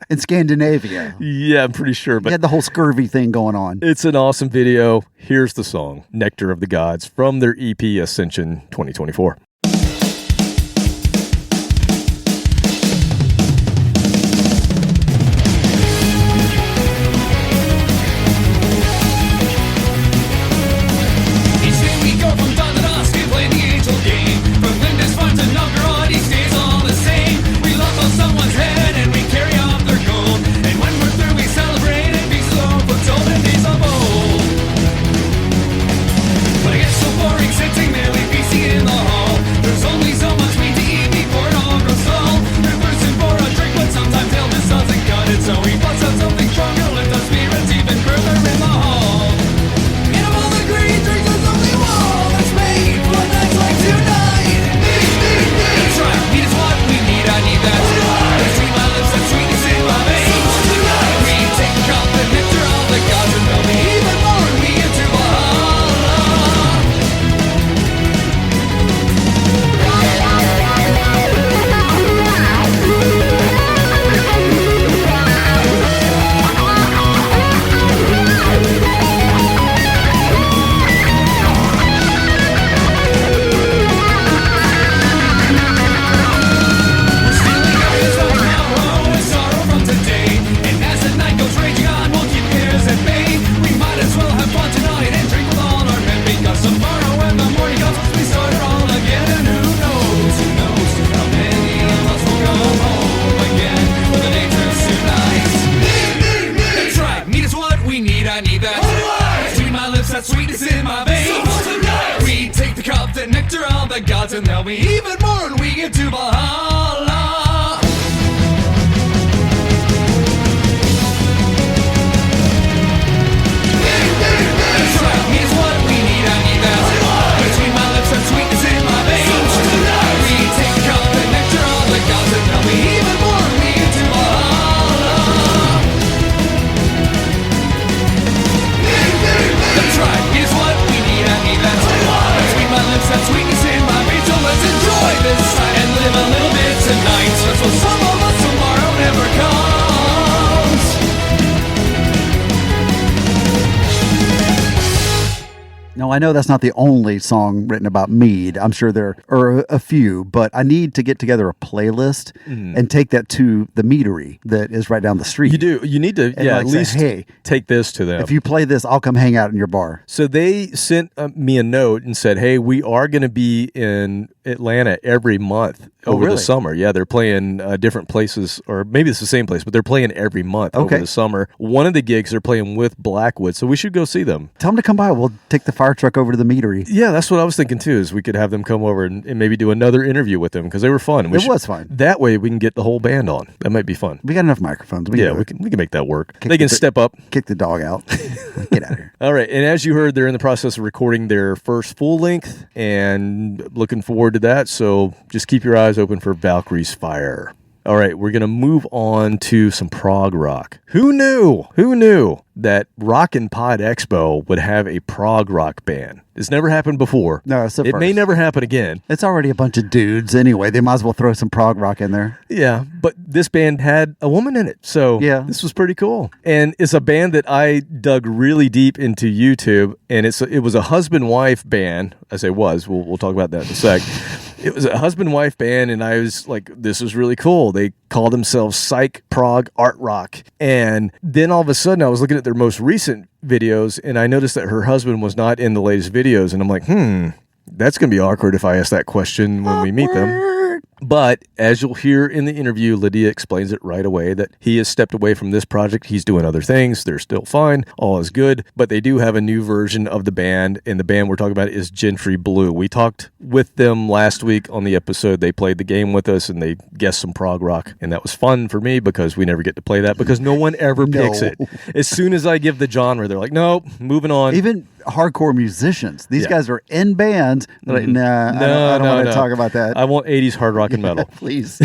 in Scandinavia. Yeah, I'm pretty sure. But you had the whole scurvy thing going on. It's an awesome video. Here's the song, Nectar of the Gods, from their EP Ascension 2024. And there'll be even more when we get to Valhalla. That's right, here's what we need, I need that. Between my lips and sweetness in my veins. We take the cup, the nectar of the gods, and there'll be even more when we get to Valhalla. That's right, here's what we need, I need that. Between my lips and sweetness in my veins. So let's enjoy this night and live a little bit tonight. That's what some of us tomorrow never comes. Now, I know that's not the only song written about mead. I'm sure there are a few, but I need to get together a playlist and take that to the meadery that is right down the street. You do. You need to, at least say, hey, take this to them. If you play this, I'll come hang out in your bar. So they sent me a note and said, hey, we are going to be in Atlanta every month. over really? the summer. Yeah, they're playing different places, or maybe it's the same place, but they're playing every month over the summer. One of the gigs they're playing with Blackwood, so we should go see them. Tell them to come by. We'll take the fire truck over to the meadery. Yeah, that's what I was thinking too, is we could have them come over and maybe do another interview with them, because they were fun. It was fun. That way we can get the whole band on. That might be fun. We got enough microphones. We can make that work. They can step up. Kick the dog out. Get out of here. All right, and as you heard, they're in the process of recording their first full length, and looking forward to that. So just keep your eyes open for Valkyrie's Fire. All right, we're going to move on to some prog rock. Who knew that Rockin' Pod Expo would have a prog rock band? It's never happened before. No, it's It may never happen again. It's already a bunch of dudes anyway. They might as well throw some prog rock in there. Yeah, but this band had a woman in it, so this was pretty cool. And it's a band that I dug really deep into YouTube, and it was a husband-wife band. I say was. We'll talk about that in a sec. It was a husband-wife band, and I was like, this is really cool. They called themselves Psych Prog Art Rock. And then all of a sudden, I was looking at their most recent videos, and I noticed that her husband was not in the latest videos. And I'm like, that's going to be awkward if I ask that question when we meet them. But as you'll hear in the interview, Lydia explains it right away that he has stepped away from this project. He's doing other things. They're still fine. All is good. But they do have a new version of the band, and the band we're talking about is Gentry Blue. We talked with them last week on the episode. They played the game with us, and they guessed some prog rock. And that was fun for me because we never get to play that because no one ever picks it. As soon as I give the genre, they're like, nope, moving on. Even hardcore musicians. These guys are in bands. They're like, nah, I don't want to talk about that. I want 80s hard rock and metal. Please.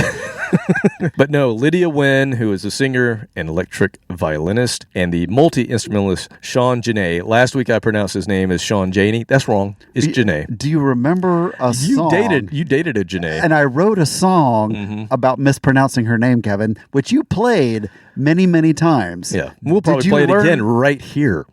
But no, Lydia Wynn, who is a singer and electric violinist, and the multi-instrumentalist Sean Janae. Last week I pronounced his name as Sean Janey. That's wrong. It's Janae. Do you remember a song? You dated a Janae. And I wrote a song about mispronouncing her name, Kevin, which you played many, many times. Yeah. We'll probably play it again right here.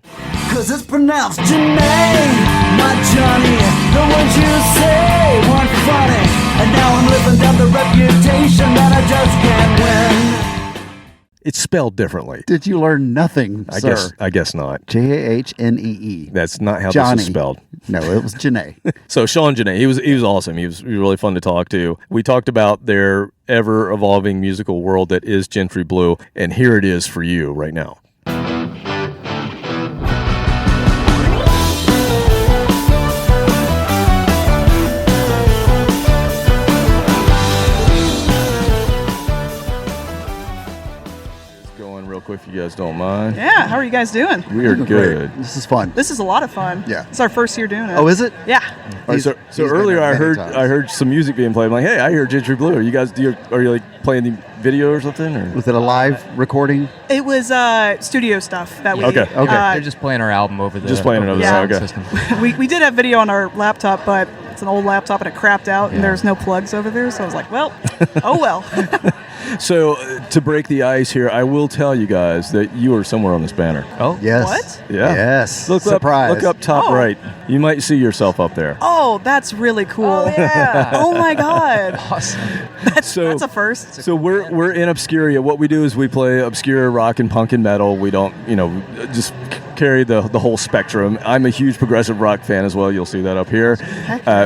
Cause it's pronounced Janae, not Johnny. The ones you say weren't funny, and now I'm living down the reputation that I just can't win. It's spelled differently. Did you learn nothing, sir? I guess not. Jahnee. That's not how Johnny. this is spelled. No, it was Janae. So Sean Janae, he was awesome. He was really fun to talk to. We talked about their ever-evolving musical world that is Gentry Blue, and here it is for you right now. Quick, if you guys don't mind. Yeah, how are you guys doing? We are good. This is fun. This is a lot of fun. Yeah. It's our first year doing it. Oh, is it? Yeah. All right, so earlier I heard some music being played. I'm like, hey, I hear Gentry Blue. Are you guys are you like playing the video or something? Or? Was it a live recording? It was studio stuff that we Okay. They're just playing our album over the sound system. we did have video on our laptop, but it's an old laptop and it crapped out and there's no plugs over there, so I was like, well, oh well. So, to break the ice here, I will tell you guys that you are somewhere on this banner. Oh, yes. What? Yeah. Yes. Surprise. Look up top right. You might see yourself up there. Oh, that's really cool. Oh, yeah. Oh my God. Awesome. That's a first. So we're in Obscuria. What we do is we play obscure rock and punk and metal. We don't, just carry the whole spectrum. I'm a huge progressive rock fan as well. You'll see that up here,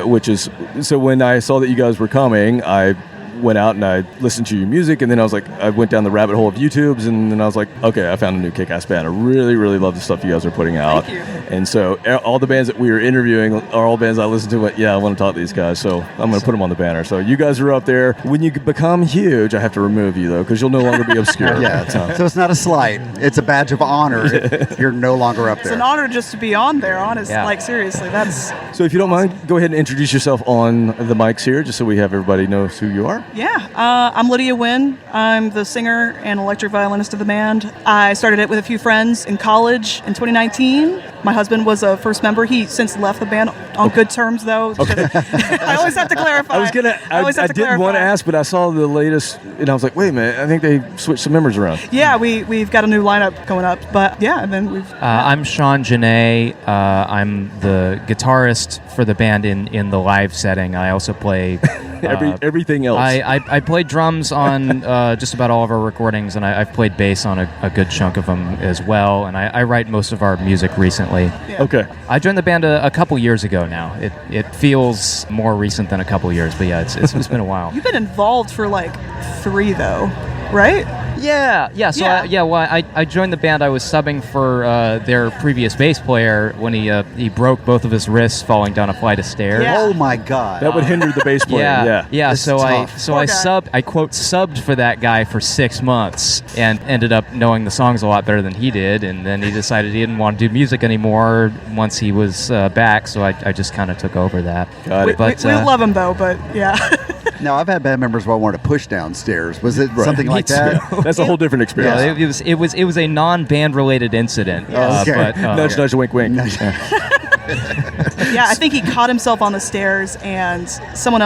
which is so. When I saw that you guys were coming, I went out and I listened to your music, and then I went down the rabbit hole of YouTubes, and then I was like, okay, I found a new kick-ass band. I really, really love the stuff you guys are putting out. Thank you. And so all the bands that we were interviewing are all bands I listened to. But yeah, I want to talk to these guys, so I'm going to put them on the banner. So you guys are up there. When you become huge, I have to remove you though, because you'll no longer be obscure. So it's not a slight; it's a badge of honor if you're no longer up there. It's an honor just to be on there. Like seriously, that's. So if you don't mind, go ahead and introduce yourself on the mics here, just so we have everybody knows who you are. Yeah, I'm Lydia Wynn. I'm the singer and electric violinist of the band. I started it with a few friends in college in 2019. My husband was a first member. He since left the band on good terms, though. Okay. I always have to clarify. I didn't want to ask, but I saw the latest, and I was like, wait a minute, I think they switched some members around. Yeah, we've got a new lineup coming up, but yeah, and then we've. I'm Sean Janae. I'm the guitarist for the band in the live setting. I also play Everything else. I played drums on just about all of our recordings, and I've played bass on a good chunk of them as well. And I write most of our music recently. Yeah. Okay. I joined the band a couple years ago now. It feels more recent than a couple years, but yeah, it's been a while. You've been involved for like 3 though, right? Yeah. So I joined the band. I was subbing for their previous bass player when he broke both of his wrists falling down a flight of stairs. Yeah. Oh my God. That would hinder the bass player. Yeah. That's So tough. I subbed for that guy for 6 months and ended up knowing the songs a lot better than he did. And then he decided he didn't want to do music anymore once he was back. So I just kind of took over that. Got it. We love him though, but yeah. Now, I've had band members where I wanted to push downstairs. Was it something like too. that? That's a whole different experience. Yeah, it was a non-band related incident. Okay. But, nudge, nudge, wink, wink. Yeah, I think he caught himself on the stairs, and someone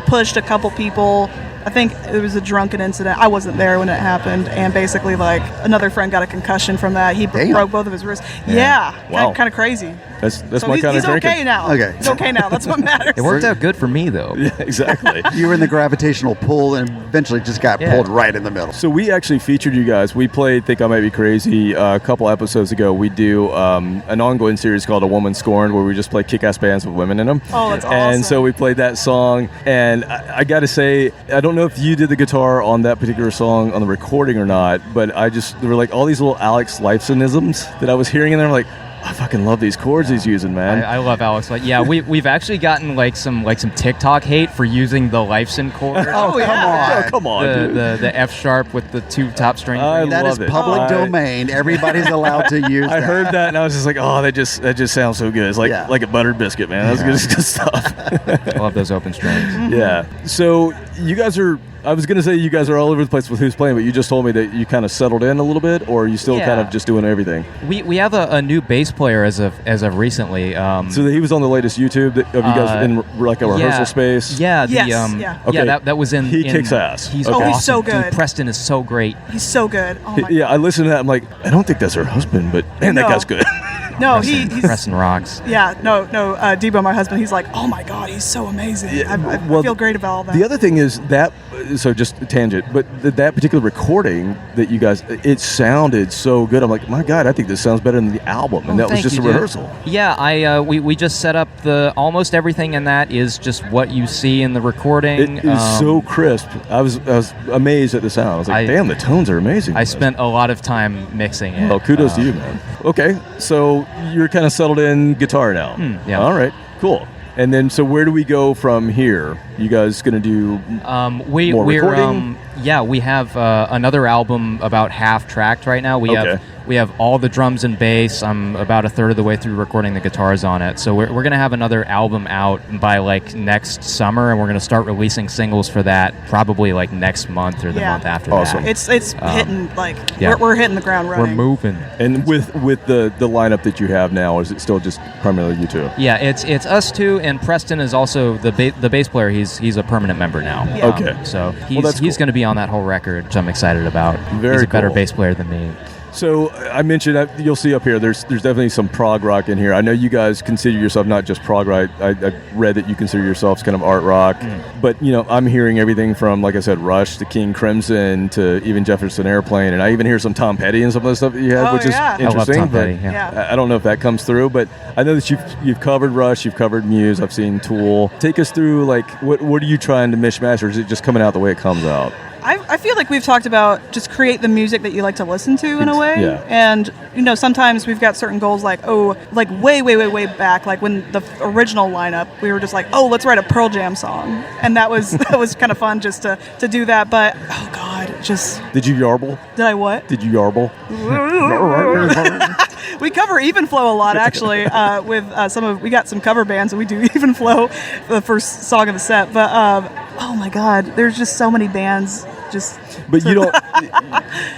pushed a couple people. I think it was a drunken incident. I wasn't there when it happened, and basically, like, another friend got a concussion from that. He broke both of his wrists. Yeah. Wow. Kind of crazy. That's So my kind of he's drinking. okay now. Okay. He's okay now. That's what matters. It worked out good for me, though. Yeah, exactly. You were in the gravitational pull and eventually just got pulled right in the middle. So we actually featured you guys. We played Think I Might Be Crazy a couple episodes ago. We do an ongoing series called A Woman Scorned, where we just play kick-ass bands with women in them. Oh, that's awesome. And so we played that song, and I got to say, I don't know if you did the guitar on that particular song on the recording or not, but there were like all these little Alex Lifesonisms that I was hearing in there. I'm like, I fucking love these chords he's using, man. I love Alex. Like, yeah, we've actually gotten like some TikTok hate for using the Lifeson chord. Come on, dude. The F sharp with the 2 top string. That is public domain. Everybody's allowed to use that. I heard that and I was just like, oh, that just sounds so good. It's like a buttered biscuit, man. That's good stuff. I love those open strings. Yeah. So you guys are. I was going to say you guys are all over the place with who's playing, but you just told me that you kind of settled in a little bit, or are you still kind of just doing everything? We have a new bass player as of recently. So he was on the latest YouTube of you guys in like a rehearsal space? Yeah. Okay. That was in... He kicks ass. He's okay. awesome. He's so good. Dude, Preston is so great. He's so good. Oh my I listened to that. I'm like, I don't think that's her husband, but man, that guy's good. No, he's Preston rocks. Yeah, no. Debo, my husband, he's like, oh my God, he's so amazing. Yeah, I feel great about all that. The other thing is that, so just a tangent, but that particular recording that you guys, it sounded so good. I'm like, my God, I think this sounds better than the album, and that was just a rehearsal. Yeah, we just set up almost everything in that is just what you see in the recording. It is so crisp. I was amazed at the sound. I was like, damn, the tones are amazing. I spent a lot of time mixing it. Well, kudos to you, man. Okay, so you're kind of settled in guitar now. Yeah. All right, cool. And then, so where do we go from here? You guys going to do more recording? We have another album about half tracked right now. We have all the drums and bass. I'm about a third of the way through recording the guitars on it. So we're going to have another album out by like next summer, and we're going to start releasing singles for that probably like next month or the month after that. It's hitting we're hitting the ground running. We're moving. And with the lineup that you have now, is it still just primarily you two? Yeah, it's us two, and Preston is also the bass player. He's a permanent member now. Yeah. Okay. So he's going to be on that whole record, which I'm excited about. He's a better bass player than me. So I mentioned, you'll see up here, there's definitely some prog rock in here. I know you guys consider yourself not just prog rock. I read that you consider yourselves kind of art rock. But, I'm hearing everything from, like I said, Rush to King Crimson to even Jefferson Airplane. And I even hear some Tom Petty and some of the stuff that you have, which is interesting. I love Tom Petty, yeah. I don't know if that comes through, but I know that you've covered Rush, you've covered Muse, I've seen Tool. Take us through, like, what are you trying to mishmash, or is it just coming out the way it comes out? I feel like we've talked about just create the music that you like to listen to in a way. Yeah. And, sometimes we've got certain goals like way back, like when the original lineup, we were just like, let's write a Pearl Jam song. And that was kind of fun just to do that. But, oh God, just... Did you yarble? Did I what? Did you yarble? We cover Even Flow a lot, actually, with we got some cover bands and we do Even Flow, the first song of the set. But, oh my God, there's just so many bands. But you don't.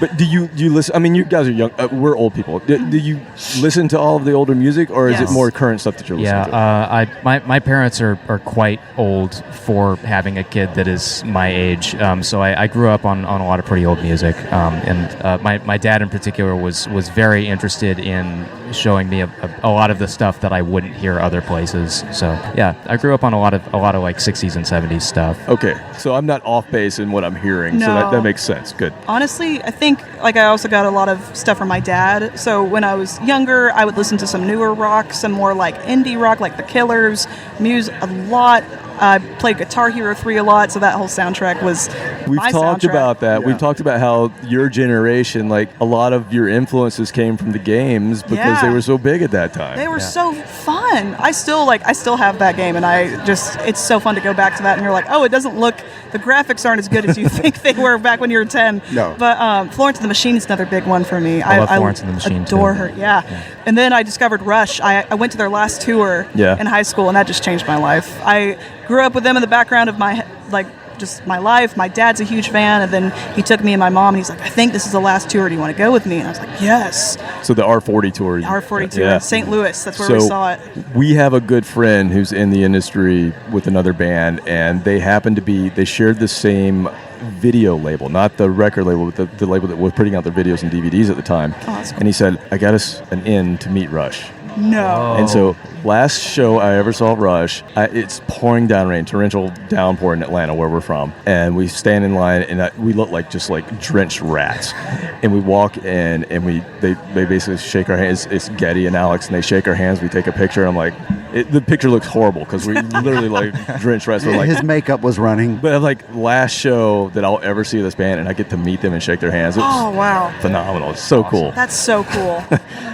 But do you listen? I mean, you guys are young. We're old people. Do you listen to all of the older music, or is it more current stuff that you're listening to? My parents are quite old for having a kid that is my age. So I grew up on a lot of pretty old music. And my dad in particular was very interested in showing me a lot of the stuff that I wouldn't hear other places. So yeah, I grew up on a lot of like 60s and 70s stuff. Okay, so I'm not off base in what I'm hearing. No. So that makes sense. Good. Honestly, I think I also got a lot of stuff from my dad. So when I was younger, I would listen to some newer rock, some more like indie rock, like The Killers, Muse a lot. I played Guitar Hero 3 a lot, so that whole soundtrack was We've my talked soundtrack. about that. Yeah. We've talked about how your generation, like a lot of your influences came from the games because they were so big at that time. They were so fun. I still have that game, and it's so fun to go back to that, and you're like, oh, it doesn't look, the graphics aren't as good as you think they were back when you were 10. No. But Florence and the Machine is another big one for me. I love Florence and the Machine adore too. her, yeah. And then I discovered Rush. I went to their last tour in high school, and that just changed my life. I grew up with them in the background of my life. My dad's a huge fan, and then he took me and my mom, and he's like, I think this is the last tour. Do you want to go with me? And I was like, yes. So the R40 tour. R40 tour in St. Louis. That's where we saw it. We have a good friend who's in the industry with another band, and they shared the same video label, not the record label, but the label that was putting out their videos and DVDs at the time. Oh, that's cool. And he said, I got us an in to meet Rush. No. And so last show I ever saw Rush, it's pouring down rain, torrential downpour in Atlanta where we're from. And we stand in line, and we look like just like drenched rats. And we walk in, and they basically shake our hands. It's Getty and Alex, and they shake our hands. We take a picture. And I'm like, the picture looks horrible because we literally like drenched rats. We're like, his makeup was running. But like last show that I'll ever see of this band, and I get to meet them and shake their hands. It was wow. phenomenal. It's so cool. That's so cool.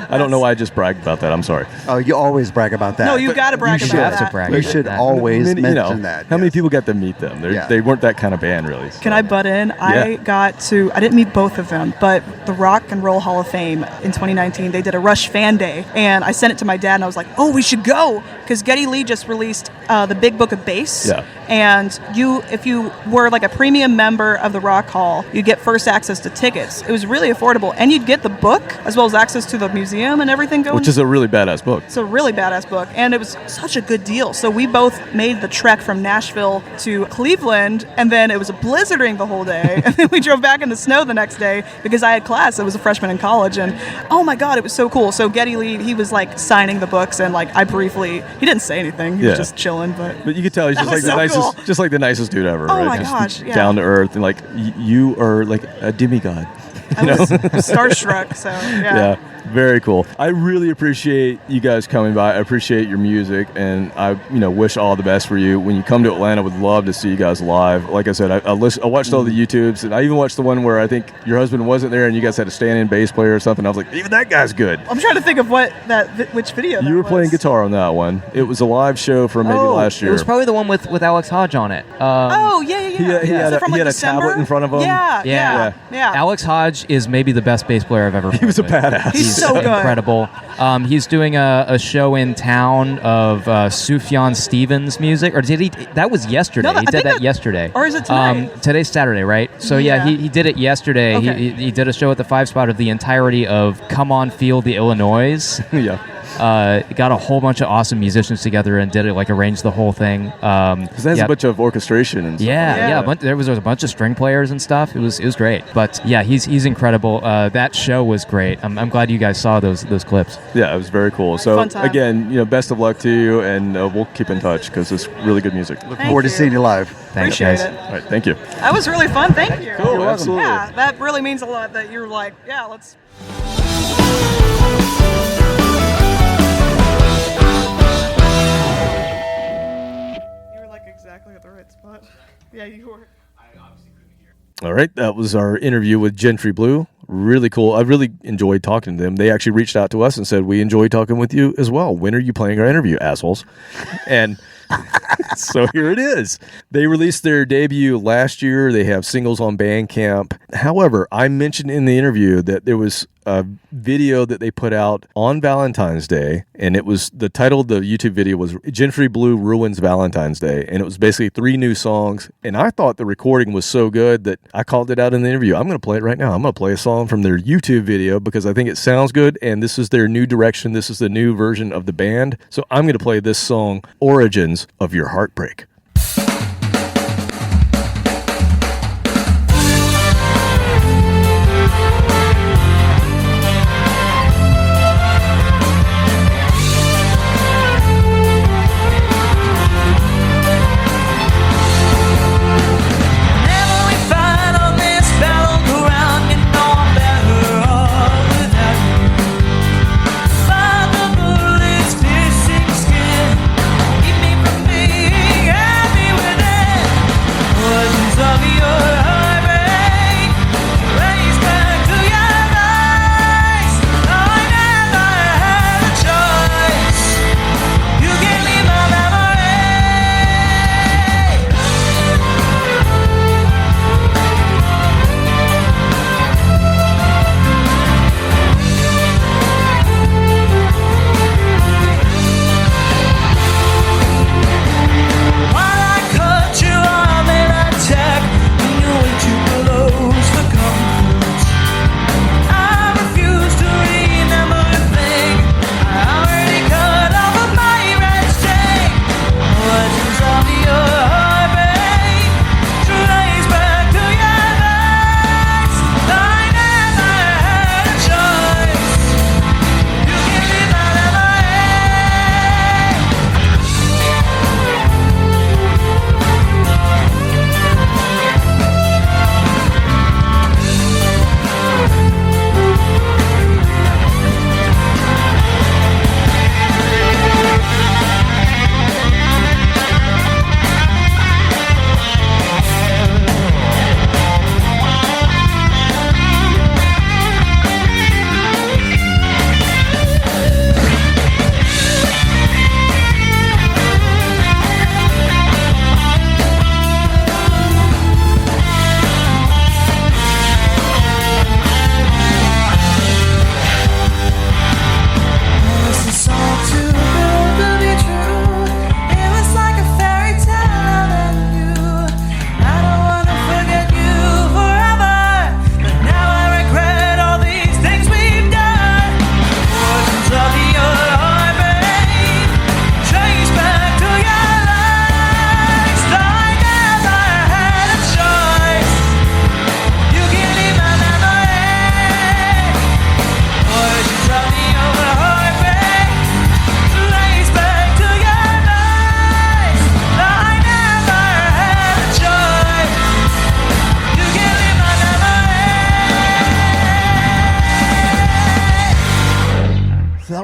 I don't know why I just bragged about that. I'm sorry. Oh, you always brag about that. No, you got to brag about that. You should always mention that. How many people got to meet them? They weren't that kind of band, really. So. Can I butt in? I didn't meet both of them, but the Rock and Roll Hall of Fame in 2019, they did a Rush fan day, and I sent it to my dad, and I was like, oh, we should go, because Geddy Lee just released the Big Book of Bass. Yeah. And if you were like a premium member of the Rock Hall, you'd get first access to tickets. It was really affordable, and you'd get the book as well as access to the museum and everything going. Which is a really badass book. It's a really badass book, and it was such a good deal. So we both made the trek from Nashville to Cleveland, and then it was blizzarding the whole day, and then we drove back in the snow the next day because I had class. I was a freshman in college, and oh my god, it was so cool. So Geddy Lee, he was like signing the books, and like he didn't say anything. He was just chilling, but you could tell he's just like the nicest, just like the nicest dude ever. Oh right? my just gosh, yeah. Down to earth, and like you are like a demigod. I was starstruck, so yeah. Very cool. I really appreciate you guys coming by. I appreciate your music, and I wish all the best for you. When you come to Atlanta, would love to see you guys live. Like I said, I watched all the YouTubes, and I even watched the one where I think your husband wasn't there, and you guys had a stand-in bass player or something. I was like, even that guy's good. I'm trying to think of which video you were playing guitar on that one. It was a live show from maybe last year. It was probably the one with Alex Hodge on it. He had a tablet in front of him. Yeah. Alex Hodge is maybe the best bass player I've ever. He was a badass. He's so good. Incredible. He's doing a show in town of Sufjan Stevens music, or did he? That was yesterday. No, he did that yesterday. Or is it tonight? Today's Saturday, right? So he did it yesterday. Okay. He did a show at the 5 Spot of the entirety of "Come On Feel the Illinois." Got a whole bunch of awesome musicians together and did it, like arranged the whole thing. Because there's a bunch of orchestration and stuff. There was a bunch of string players and stuff. It was great. But yeah, he's incredible. That show was great. I'm glad you guys saw those clips. Yeah, it was very cool. So again, best of luck to you, and we'll keep in touch because it's really good music. Look forward to seeing you live. Thanks, Appreciate guys. it. All right, thank you. That was really fun. Thank you. Cool, absolutely. Yeah, that really means a lot that you're like, let's. Exactly at the right spot. Yeah, you were. I obviously couldn't hear. All right, that was our interview with Gentry Blue. Really cool. I really enjoyed talking to them. They actually reached out to us and said, we enjoy talking with you as well. When are you playing our interview, assholes? And So here it is. They released their debut last year. They have singles on Bandcamp. However, I mentioned in the interview that there was a video that they put out on Valentine's Day, and it was the title of the YouTube video was Gentry Blue Ruins Valentine's Day, and it was basically 3 new songs. And I thought the recording was so good that I called it out in the interview. I'm going to play it right now. I'm going to play a song from their YouTube video because I think it sounds good, and this is their new direction. This is the new version of the band. So I'm going to play this song, Origins of Your Heartbreak.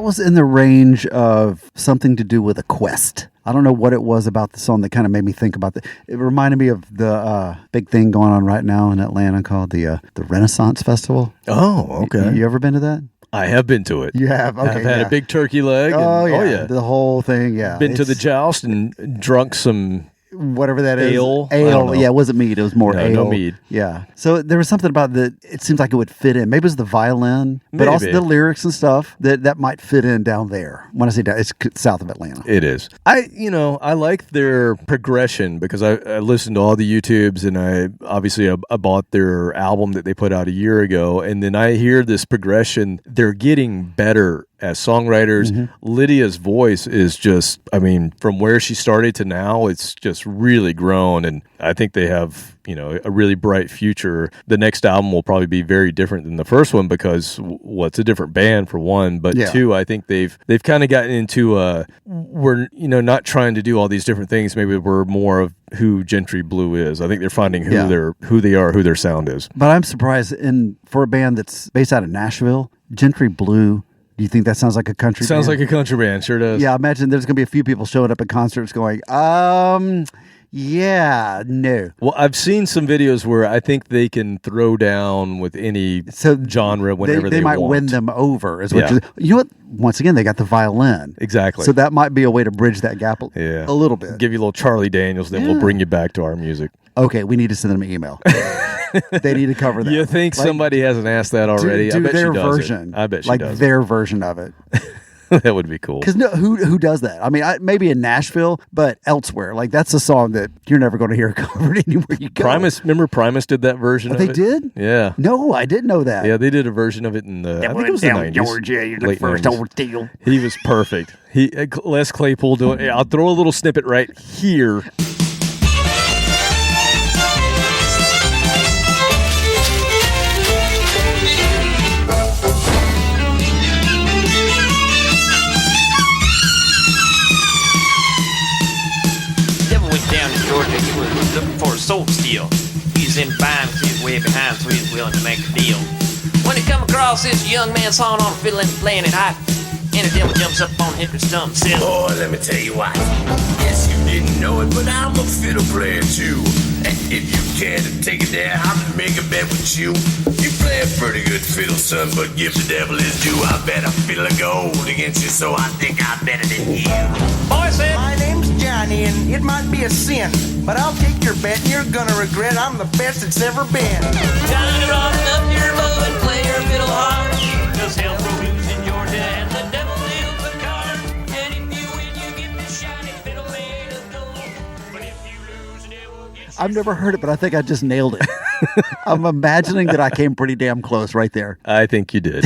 Was in the range of something to do with a quest. I don't know what it was about the song that kind of made me think about that. It reminded me of the big thing going on right now in Atlanta called the Renaissance Festival. Oh, okay. You ever been to that? I have been to it. You have? Okay. I've had a big turkey leg. Oh, and, yeah. The whole thing, yeah. Been to the joust and drunk some whatever that is. Ale. Yeah, it wasn't mead. It was more ale. No mead. Yeah. So there was something about that. It seems like it would fit in. Maybe it was the violin, but also the lyrics and stuff that might fit in down there. When I say down, it's south of Atlanta. It is. I like their progression because I listened to all the YouTubes and I bought their album that they put out a year ago. And then I hear this progression. They're getting better as songwriters. Mm-hmm. Lydia's voice is just, from where she started to now, it's just really grown. And I think they have, a really bright future. The next album will probably be very different than the first one because, it's a different band for one. But two, I think they've kind of gotten into we're, not trying to do all these different things. Maybe we're more of who Gentry Blue is. I think they're finding who they are, who their sound is. But I'm surprised for a band that's based out of Nashville, Gentry Blue. Do you think that sounds like a country band? Sounds like a country band, sure does. Yeah, I imagine there's going to be a few people showing up at concerts going, Yeah, no. Well, I've seen some videos where I think they can throw down with any genre whenever they might want. win them over. Is what Yeah. you know what? Once again, they got the violin. Exactly. So that might be a way to bridge that gap a little bit. Give you a little Charlie Daniels, then we'll bring you back to our music. Okay, we need to send them an email. They need to cover that. You think somebody hasn't asked that already? Do I bet their she does version. I bet she like does. their version of it. That would be cool. Because who does that? I mean, maybe in Nashville, but elsewhere. Like, that's a song that you're never going to hear covered anywhere you go. Remember Primus did that version of they it? did? Yeah. No, I didn't know that. Yeah, they did a version of it in the, I think it was the 90s. Georgia, you're the late first 90s. ordeal. He was perfect. Les Claypool doing it. I'll throw a little snippet right here. Down in Georgia, he was looking for a soul steal. He's in fine, so he's way behind, so he's willing to make a deal. When he come across this young man sawing on a fiddle and playing it hot, and the devil jumps up on Henry's stump and says, "Boy, let me tell you what. Yes, you didn't know it, but I'm a fiddle player too. And if you care to take it there, I'll make a bet with you. You play a pretty good fiddle, son, but give the devil his due. I bet a fiddle of gold against you, so I think I'm better than you." Boy said, "My name's Johnny, and it might be a sin, but I'll take your bet, and you're gonna regret I'm the best it's ever been." Johnny, rock up your bow and play your fiddle hard. 'Cause hell broke loose in Georgia, and the devil deals the card. And if you win, you get the shiny fiddle made of gold. But if you lose, the devil gets I've never heard it, but I think I just nailed it. I'm imagining that I came pretty damn close right there. I think you did.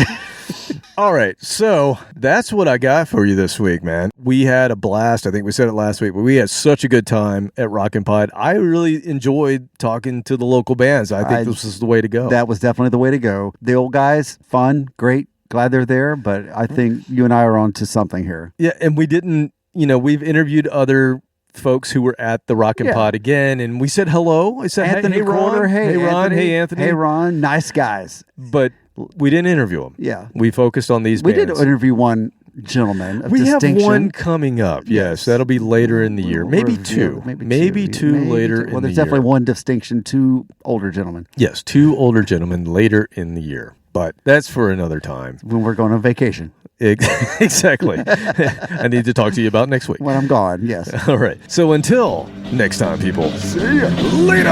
All right, so that's what I got for you this week, man. We had a blast. I think we said it last week, but we had such a good time at Rockin' Pod. I really enjoyed talking to the local bands. I think this is the way to go. That was definitely the way to go. The old guys, fun, great, glad they're there, but I think you and I are on to something here. Yeah, and we didn't, we've interviewed other folks who were at the Rockin' Pod again, and we said hello. I said, Anthony hey, Ron. Corder, hey Ron, Anthony. hey, Anthony. Hey, Ron, nice guys. But we didn't interview them. Yeah. We focused on these We bands. did interview one gentleman of we distinction. have one coming up. Yes, that'll be later in the year. Maybe two. Maybe two later in the year. Well, there's definitely one distinction, two older gentlemen. Yes, two older gentlemen later in the year. But that's for another time. When we're going on vacation. Exactly. I need to talk to you about next week. When I'm gone, yes. All right. So until next time, people. See ya later.